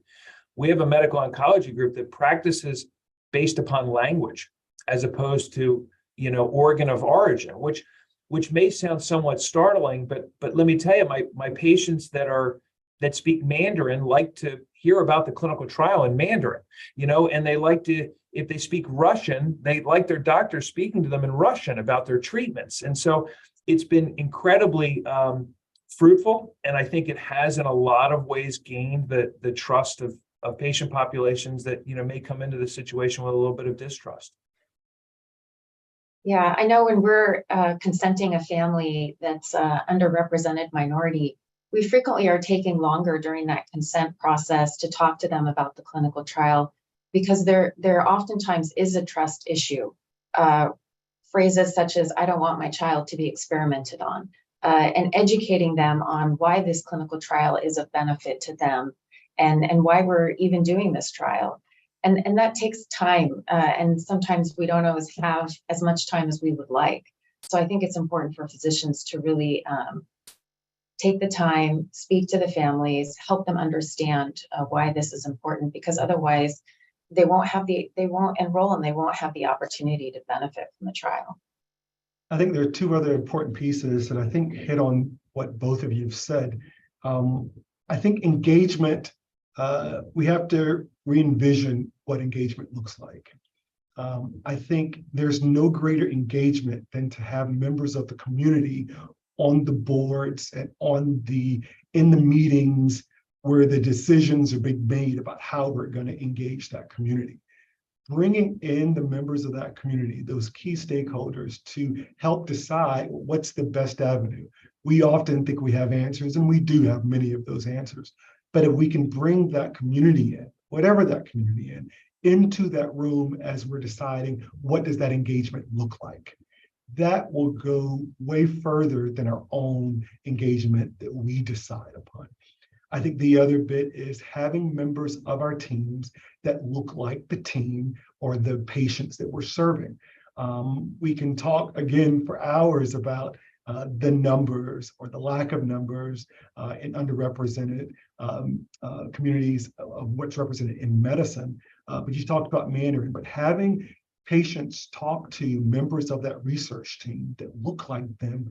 We have a medical oncology group that practices based upon language as opposed to, organ of origin, which may sound somewhat startling, but let me tell you, my patients that speak Mandarin like to hear about the clinical trial in Mandarin, and they like to, if they speak Russian, they like their doctor speaking to them in Russian about their treatments. And so it's been incredibly fruitful. And I think it has in a lot of ways gained the trust of patient populations that, may come into the situation with a little bit of distrust. Yeah, I know when we're consenting a family that's underrepresented minority, we frequently are taking longer during that consent process to talk to them about the clinical trial, because there oftentimes is a trust issue. Phrases such as, I don't want my child to be experimented on, and educating them on why this clinical trial is of benefit to them and why we're even doing this trial. And that takes time, and sometimes we don't always have as much time as we would like. So I think it's important for physicians to really take the time, speak to the families, help them understand why this is important, because otherwise they won't enroll and they won't have the opportunity to benefit from the trial. I think there are two other important pieces that I think hit on what both of you have said. I think engagement, we have to re-envision what engagement looks like. I think there's no greater engagement than to have members of the community on the boards and in the meetings where the decisions are being made about how we're going to engage that community. Bringing in the members of that community, those key stakeholders, to help decide what's the best avenue. We often think we have answers, and we do have many of those answers. But if we can bring that community in, whatever that community in, into that room as we're deciding what does that engagement look like, that will go way further than our own engagement that we decide upon. I think the other bit is having members of our teams that look like the team or the patients that we're serving. We can talk again for hours about the numbers or the lack of numbers in underrepresented communities of what's represented in medicine. But you talked about Mandarin, but having patients talk to members of that research team that look like them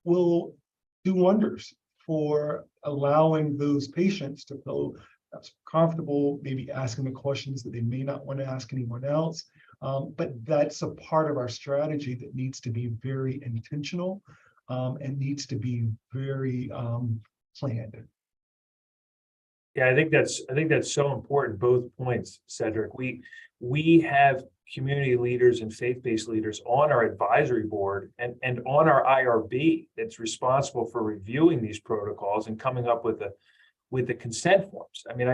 will do wonders for allowing those patients to feel comfortable, maybe asking the questions that they may not want to ask anyone else. But that's a part of our strategy that needs to be very intentional and needs to be very planned. Yeah, I think that's so important. Both points, Cedric. We have community leaders and faith-based leaders on our advisory board and on our IRB that's responsible for reviewing these protocols and coming up with the consent forms. I mean,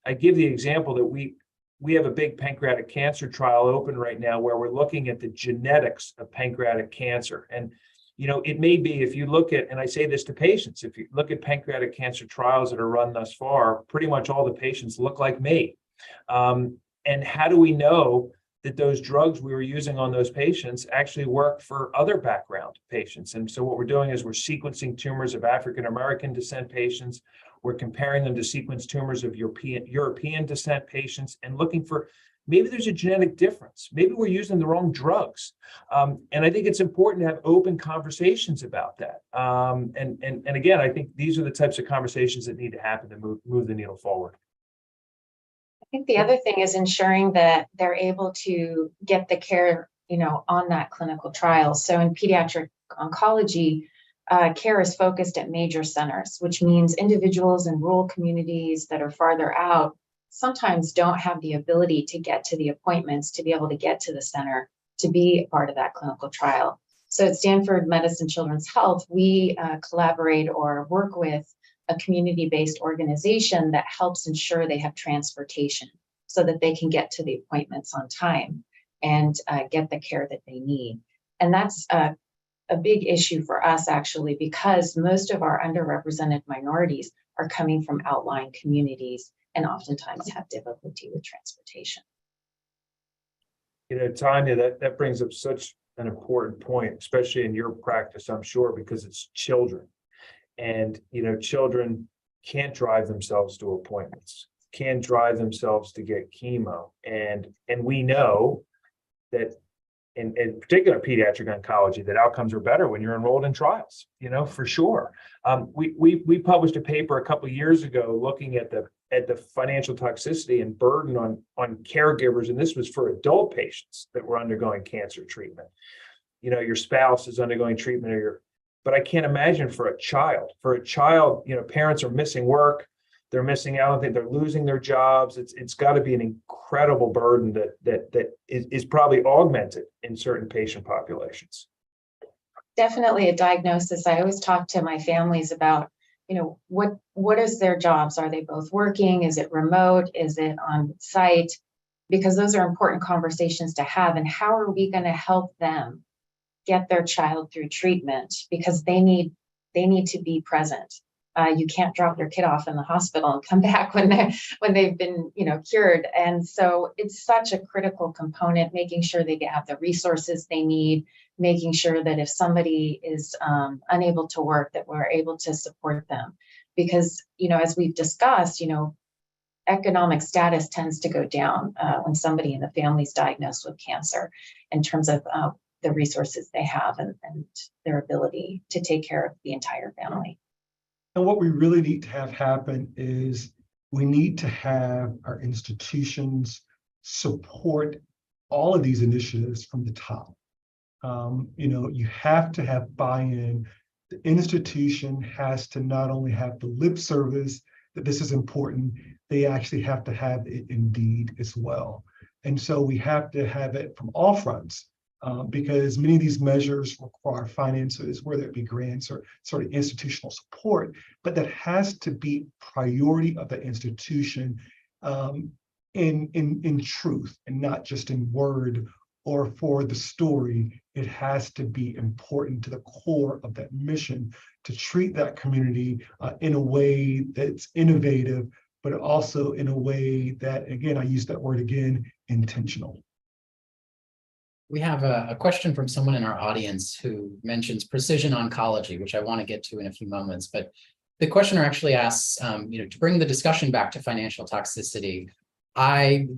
I give the example that we have a big pancreatic cancer trial open right now where we're looking at the genetics of pancreatic cancer. And, you know, it may be, if you look at, and I say this to patients, if you look at pancreatic cancer trials that are run thus far, pretty much all the patients look like me. And how do we know that those drugs we were using on those patients actually work for other background patients? And so what we're doing is we're sequencing tumors of African-American descent patients. We're comparing them to sequence tumors of European descent patients and looking for maybe there's a genetic difference. Maybe we're using the wrong drugs. And I think it's important to have open conversations about that. And again, I think these are the types of conversations that need to happen to move the needle forward. I think the other thing is ensuring that they're able to get the care, on that clinical trial. So in pediatric oncology, care is focused at major centers, which means individuals in rural communities that are farther out sometimes don't have the ability to get to the appointments, to be able to get to the center, to be a part of that clinical trial. So at Stanford Medicine Children's Health, we collaborate or work with a community-based organization that helps ensure they have transportation so that they can get to the appointments on time and get the care that they need. And that's a big issue for us, actually, because most of our underrepresented minorities are coming from outlying communities and oftentimes have difficulty with transportation. Tanya, that brings up such an important point, especially in your practice, I'm sure, because it's children. And, children can't drive themselves to appointments, can't drive themselves to get chemo. And we know that in particular pediatric oncology, that outcomes are better when you're enrolled in trials, for sure. We published a paper a couple of years ago looking at the financial toxicity and burden on caregivers, and this was for adult patients that were undergoing cancer treatment. Your spouse is undergoing treatment, but I can't imagine for a child. For a child, parents are missing work, they're missing out, they're losing their jobs. It's got to be an incredible burden that is probably augmented in certain patient populations. Definitely a diagnosis. I always talk to my families about, what is their jobs? Are they both working? Is it remote? Is it on site? Because those are important conversations to have. And how are we going to help them get their child through treatment? Because they need to be present. You can't drop your kid off in the hospital and come back when they've been, cured. And so it's such a critical component, making sure they have the resources they need, making sure that if somebody is unable to work, that we're able to support them. Because, as we've discussed, economic status tends to go down when somebody in the family is diagnosed with cancer in terms of the resources they have and their ability to take care of the entire family. And what we really need to have happen is we need to have our institutions support all of these initiatives from the top. You have to have buy-in. The institution has to not only have the lip service that this is important, they actually have to have it indeed as well. And so we have to have it from all fronts. Because many of these measures require finances, whether it be grants or sort of institutional support, but that has to be priority of the institution in truth and not just in word or for the story. It has to be important to the core of that mission to treat that community in a way that's innovative, but also in a way that, again, I use that word again, intentional. We have a question from someone in our audience who mentions precision oncology, which I want to get to in a few moments. But the questioner actually asks, to bring the discussion back to financial toxicity.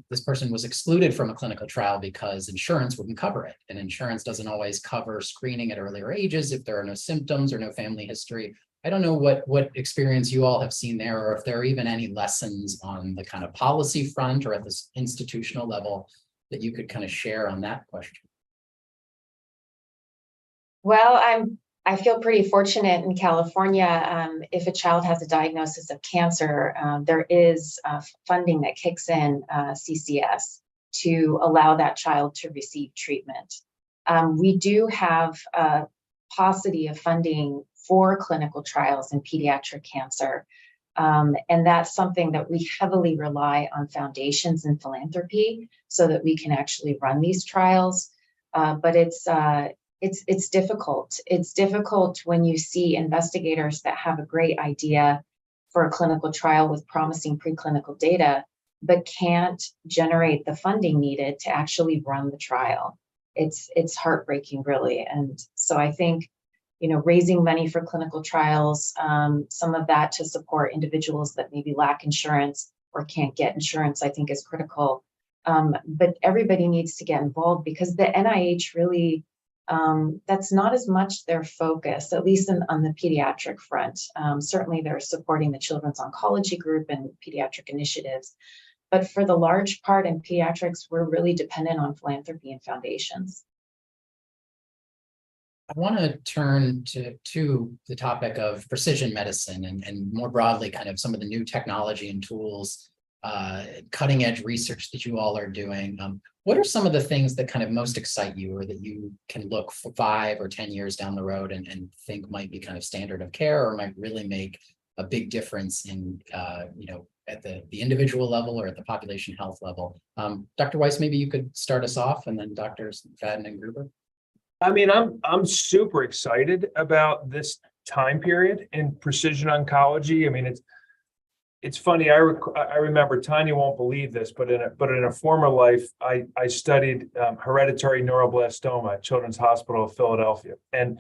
This person was excluded from a clinical trial because insurance wouldn't cover it. And insurance doesn't always cover screening at earlier ages if there are no symptoms or no family history. I don't know what experience you all have seen there, or if there are even any lessons on the kind of policy front or at this institutional level that you could kind of share on that question. Well, I feel pretty fortunate in California. If a child has a diagnosis of cancer, there is funding that kicks in CCS to allow that child to receive treatment. We do have a paucity of funding for clinical trials in pediatric cancer. And that's something that we heavily rely on foundations and philanthropy so that we can actually run these trials. But it's difficult. It's difficult when you see investigators that have a great idea for a clinical trial with promising preclinical data, but can't generate the funding needed to actually run the trial. It's heartbreaking, really. And so I think, raising money for clinical trials, some of that to support individuals that maybe lack insurance or can't get insurance, I think is critical. But everybody needs to get involved because the NIH really, that's not as much their focus, at least on the pediatric front. Certainly they're supporting the Children's Oncology Group and pediatric initiatives. But for the large part in pediatrics, we're really dependent on philanthropy and foundations. I want to turn to the topic of precision medicine and more broadly, kind of some of the new technology and tools, cutting edge research that you all are doing. What are some of the things that kind of most excite you, or that you can look for 5 or 10 years down the road and think might be kind of standard of care, or might really make a big difference in, at the individual level or at the population health level? Dr. Weiss, maybe you could start us off, and then Drs. Fadden and Gruber. I mean, I'm super excited about this time period in precision oncology. I mean, it's funny. I remember, Tanya won't believe this, but in a former life, I studied hereditary neuroblastoma at Children's Hospital of Philadelphia, and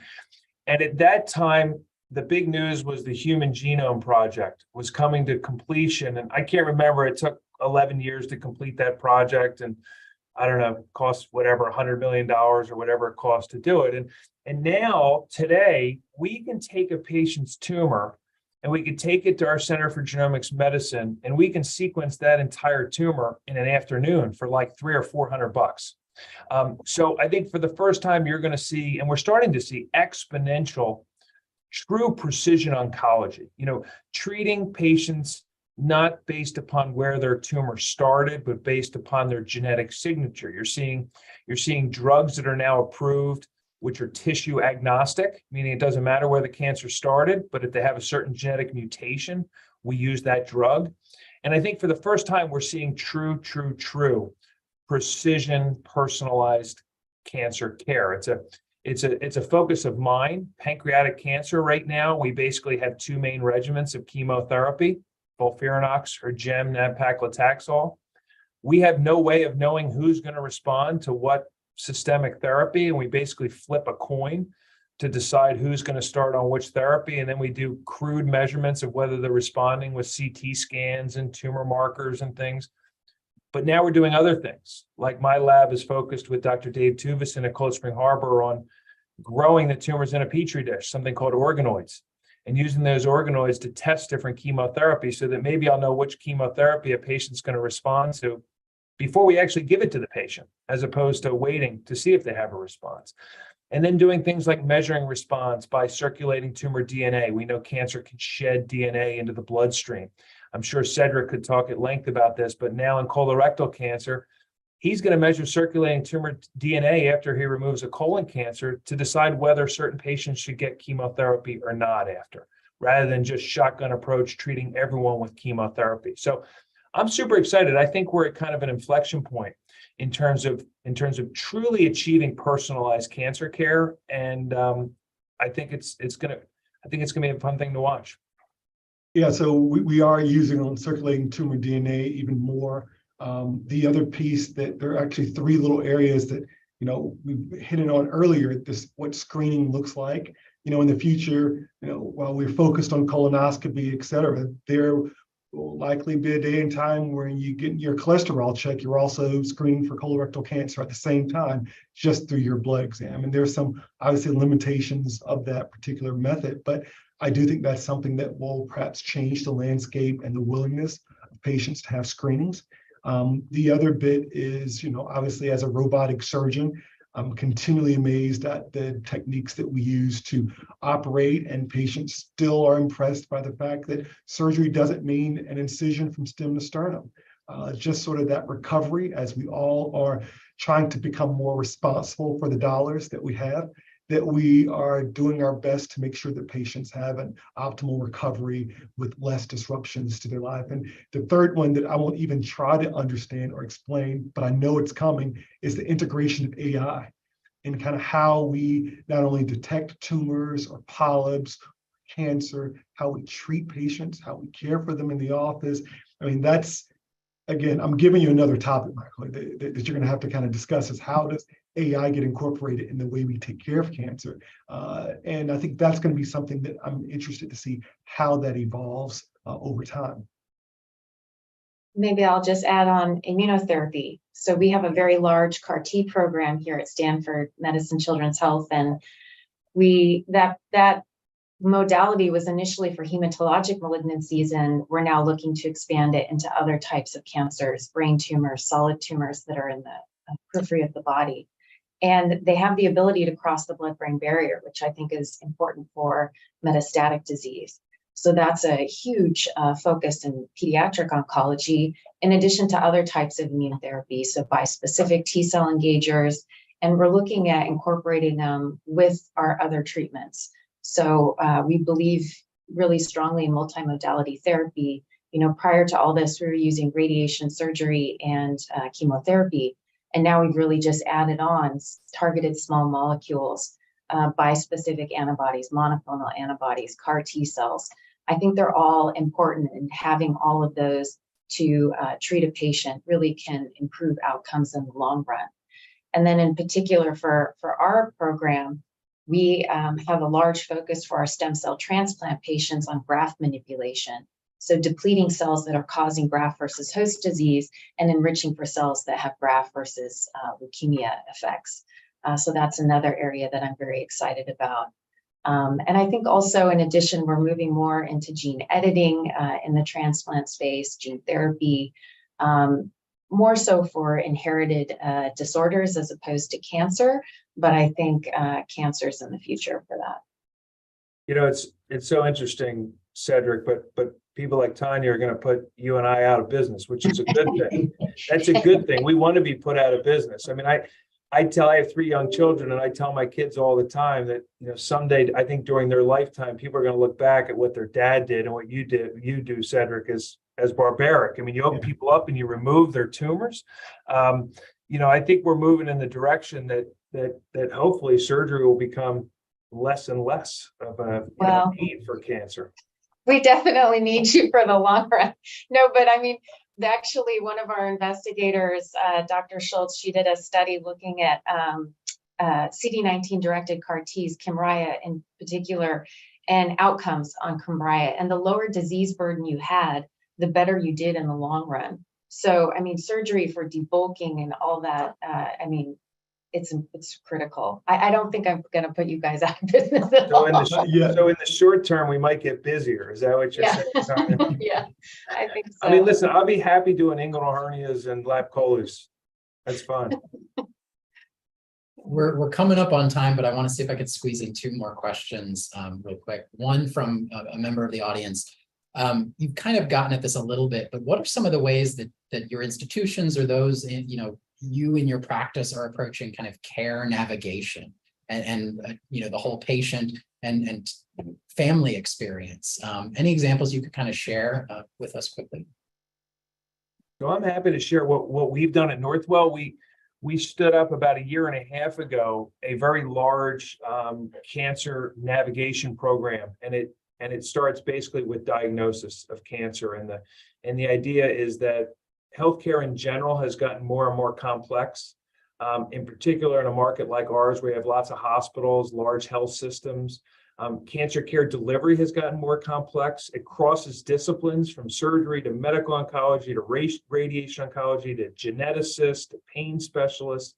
at that time, the big news was the Human Genome Project was coming to completion, and I can't remember. It took 11 years to complete that project, and I don't know, cost whatever, $100 million or whatever it costs to do it. And now, today, we can take a patient's tumor and we can take it to our Center for Genomics Medicine, and we can sequence that entire tumor in an afternoon for like $300 or $400. So I think for the first time, you're going to see, and we're starting to see, exponential, true precision oncology, treating patients not based upon where their tumor started, but based upon their genetic signature. You're seeing drugs that are now approved, which are tissue agnostic, meaning it doesn't matter where the cancer started, but if they have a certain genetic mutation, we use that drug. And I think for the first time, we're seeing true precision, personalized cancer care. It's a focus of mine. Pancreatic cancer right now, we basically have 2 main regimens of chemotherapy, FOLFIRINOX or GEM nab-paclitaxel. We have no way of knowing who's going to respond to what systemic therapy, and we basically flip a coin to decide who's going to start on which therapy, and then we do crude measurements of whether they're responding with CT scans and tumor markers and things. But now we're doing other things, like my lab is focused with Dr. Dave Tuvison at Cold Spring Harbor on growing the tumors in a petri dish, something called organoids, and using those organoids to test different chemotherapy so that maybe I'll know which chemotherapy a patient's going to respond to before we actually give it to the patient, as opposed to waiting to see if they have a response. And then doing things like measuring response by circulating tumor DNA. We know cancer can shed DNA into the bloodstream. I'm sure Cedric could talk at length about this, but now in colorectal cancer, he's going to measure circulating tumor DNA after he removes a colon cancer to decide whether certain patients should get chemotherapy or not after, rather than just shotgun approach treating everyone with chemotherapy. So I'm super excited. I think we're at kind of an inflection point in terms of truly achieving personalized cancer care, and I think it's going to be a fun thing to watch. Yeah, so we are using on circulating tumor DNA even more. The other piece, that there are actually 3 little areas that we hit it on earlier, what screening looks like. In the future, while we're focused on colonoscopy, et cetera, there will likely be a day and time where you get your cholesterol check, you're also screening for colorectal cancer at the same time, just through your blood exam. And there's some obviously limitations of that particular method, but I do think that's something that will perhaps change the landscape and the willingness of patients to have screenings. The other bit is, obviously as a robotic surgeon, I'm continually amazed at the techniques that we use to operate, and patients still are impressed by the fact that surgery doesn't mean an incision from stem to sternum. Just sort of that recovery, as we all are trying to become more responsible for the dollars that we have, that we are doing our best to make sure that patients have an optimal recovery with less disruptions to their life. And the third one that I won't even try to understand or explain, but I know it's coming, is the integration of AI and kind of how we not only detect tumors or polyps, cancer, how we treat patients, how we care for them in the office. I mean, that's, again, I'm giving you another topic, Michael, that you're going to have to kind of discuss, is how does AI get incorporated in the way we take care of cancer? And I think that's going to be something that I'm interested to see how that evolves over time. Maybe I'll just add on immunotherapy. So we have a very large CAR T program here at Stanford Medicine Children's Health, and that modality was initially for hematologic malignancies, and we're now looking to expand it into other types of cancers, brain tumors, solid tumors that are in the periphery of the body. And they have the ability to cross the blood-brain barrier, which I think is important for metastatic disease. So that's a huge focus in pediatric oncology, in addition to other types of immunotherapy, so bispecific T-cell engagers, and we're looking at incorporating them with our other treatments. So we believe really strongly in multimodality therapy. Prior to all this, we were using radiation surgery and chemotherapy. And now we've really just added on targeted small molecules, bispecific antibodies, monoclonal antibodies, CAR T cells. I think they're all important, and having all of those to treat a patient really can improve outcomes in the long run. And then in particular for our program, we have a large focus for our stem cell transplant patients on graft manipulation. So depleting cells that are causing graft versus host disease and enriching for cells that have graft versus leukemia effects. So that's another area that I'm very excited about. And I think also, in addition, we're moving more into gene editing in the transplant space, gene therapy, more so for inherited disorders as opposed to cancer. But I think cancer's in the future for that. It's so interesting, Cedric, but people like Tanya are going to put you and I out of business, which is a good thing. That's a good thing. We want to be put out of business. I mean, I have 3 young children, and I tell my kids all the time that, someday, I think during their lifetime, people are going to look back at what their dad did and what you do, Cedric, as barbaric. I mean, you open people up and you remove their tumors. I think we're moving in the direction that hopefully surgery will become less and less of a need for cancer. We definitely need you for the long run. No, but I mean, actually, one of our investigators, Dr. Schultz, she did a study looking at CD19-directed CAR Ts, Kymriah in particular, and outcomes on Kymriah. And the lower disease burden you had, the better you did in the long run. So, I mean, surgery for debulking and all that, it's critical. I don't think I'm going to put you guys out of business at all. So in the short term, we might get busier. Is that what you're saying? Yeah, I think so. I mean, listen, I'll be happy doing inguinal hernias and lap colis. That's fun. We're coming up on time, but I want to see if I could squeeze in 2 more questions real quick. One from a member of the audience. You've kind of gotten at this a little bit, but what are some of the ways that your institutions or those you in your practice are approaching kind of care navigation and the whole patient and family experience? Any examples you could kind of share with us quickly? So I'm happy to share what we've done at Northwell. We stood up about 1.5 years ago a very large cancer navigation program, and it starts basically with diagnosis of cancer, and the idea is that healthcare in general has gotten more and more complex. In particular, in a market like ours, where we have lots of hospitals, large health systems. Cancer care delivery has gotten more complex. It crosses disciplines from surgery to medical oncology to radiation oncology to geneticists to pain specialists.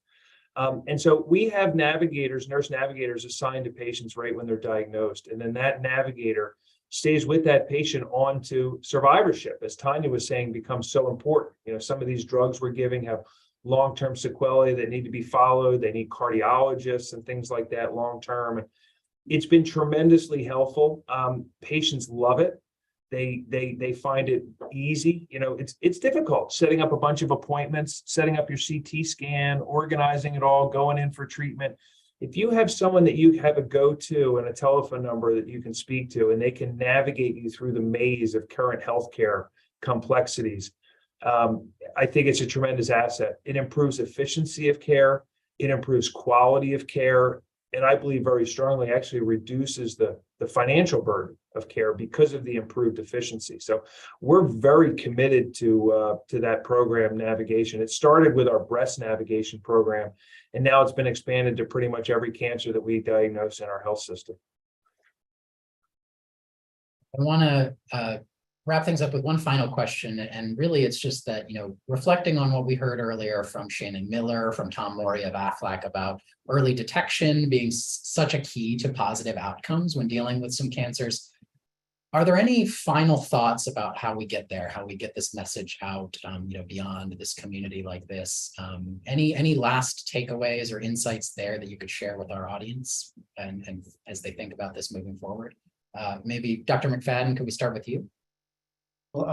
And so we have navigators, nurse navigators assigned to patients right when they're diagnosed. And then that navigator stays with that patient on to survivorship, as Tanya was saying, becomes so important. You know, some of these drugs we're giving have long-term sequelae that need to be followed. They need cardiologists and things like that long-term. It's been tremendously helpful. Patients love it. They find it easy. You know, it's difficult setting up a bunch of appointments, setting up your CT scan, organizing it all, going in for treatment. If you have someone that you have a go-to and a telephone number that you can speak to, and they can navigate you through the maze of current healthcare complexities, I think it's a tremendous asset. It improves efficiency of care. It improves quality of care. And I believe very strongly actually reduces the financial burden of care because of the improved efficiency. So we're very committed to that program navigation. It started with our breast navigation program, and now it's been expanded to pretty much every cancer that we diagnose in our health system. I want to wrap things up with one final question. And really, it's just that, you know, reflecting on what we heard earlier from Shannon Miller, from Tom Morey of AFLAC about early detection being such a key to positive outcomes when dealing with some cancers. Are there any final thoughts about how we get there, how we get this message out, you know, beyond this community like this? Any last takeaways or insights there that you could share with our audience and as they think about this moving forward? Maybe Dr. McFadden, could we start with you? Well,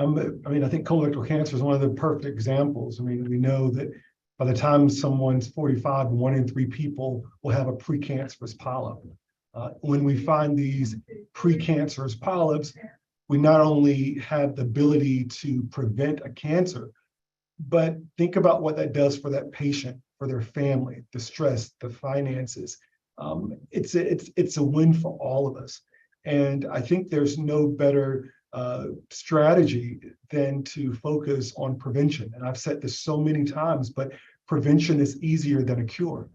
I think colorectal cancer is one of the perfect examples. I mean, we know that by the time someone's 45, 1 in 3 people will have a precancerous polyp. When we find these precancerous polyps, we not only have the ability to prevent a cancer, but think about what that does for that patient, for their family, the stress, the finances. It's a win for all of us. And I think there's no better strategy than to focus on prevention. And I've said this so many times, but prevention is easier than a cure.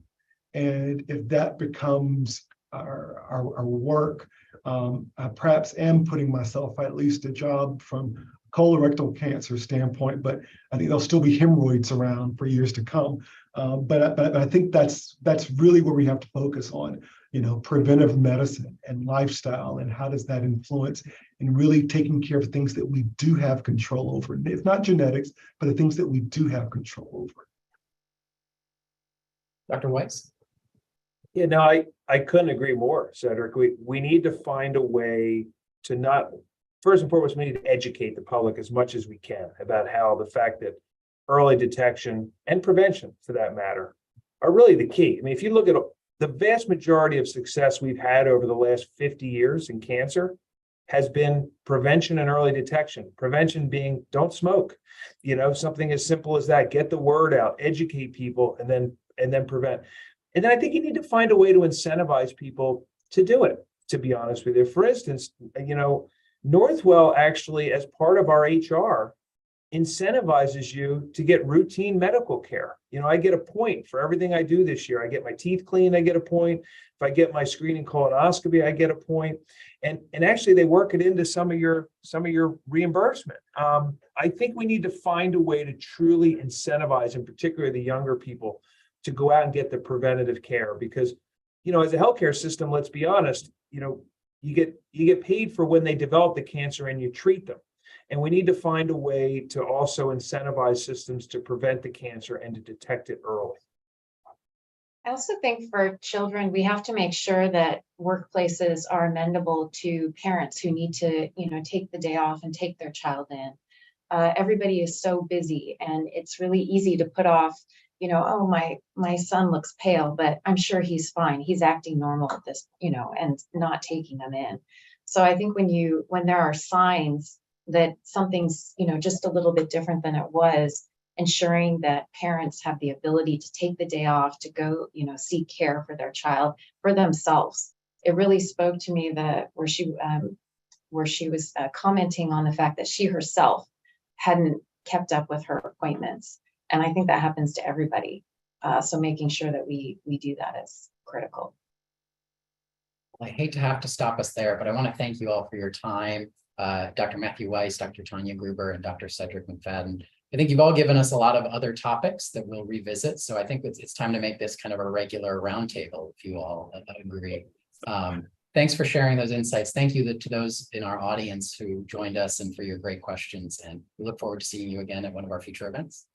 And if that becomes our work, I perhaps am putting myself at least a job from colorectal cancer standpoint, but I think there'll still be hemorrhoids around for years to come. But I think that's really where we have to focus on, you know, preventive medicine and lifestyle, and how does that influence, and really taking care of things that we do have control over. It's not genetics, but the things that we do have control over. Dr. Weiss? Yeah, no, I couldn't agree more, Cedric. We need to find a way to not, first and foremost, we need to educate the public as much as we can about how the fact that early detection and prevention, for that matter, are really the key. I mean, if you look at the vast majority of success we've had over the last 50 years in cancer has been prevention and early detection. Prevention being don't smoke, you know, something as simple as that. Get the word out, educate people, and then prevent. And then I think you need to find a way to incentivize people to do it, to be honest with you. For instance, you know, Northwell actually, as part of our HR, incentivizes you to get routine medical care. You know, I get a point for everything I do this year. I get my teeth cleaned, I get a point. If I get my screening colonoscopy, I get a point. And actually they work it into some of your reimbursement. I think we need to find a way to truly incentivize, in particular the younger people, to go out and get the preventative care, because, you know, as a healthcare system, let's be honest, you know, you get paid for when they develop the cancer and you treat them. And we need to find a way to also incentivize systems to prevent the cancer and to detect it early. I also think for children, we have to make sure that workplaces are amenable to parents who need to, you know, take the day off and take their child in. Everybody is so busy, and it's really easy to put off, you know, oh, my son looks pale, but I'm sure he's fine. He's acting normal at this, you know, and not taking them in. So I think when there are signs that something's, you know, just a little bit different than it was, ensuring that parents have the ability to take the day off to go, you know, seek care for their child, for themselves. It really spoke to me that where she was commenting on the fact that she herself hadn't kept up with her appointments. And I think that happens to everybody. So making sure that we do that is critical. I hate to have to stop us there, but I want to thank you all for your time. Dr. Matthew Weiss, Dr. Tanya Gruber, and Dr. Cedric McFadden. I think you've all given us a lot of other topics that we'll revisit. So I think it's time to make this kind of a regular roundtable, if you all agree. Thanks for sharing those insights. Thank you to those in our audience who joined us and for your great questions. And we look forward to seeing you again at one of our future events.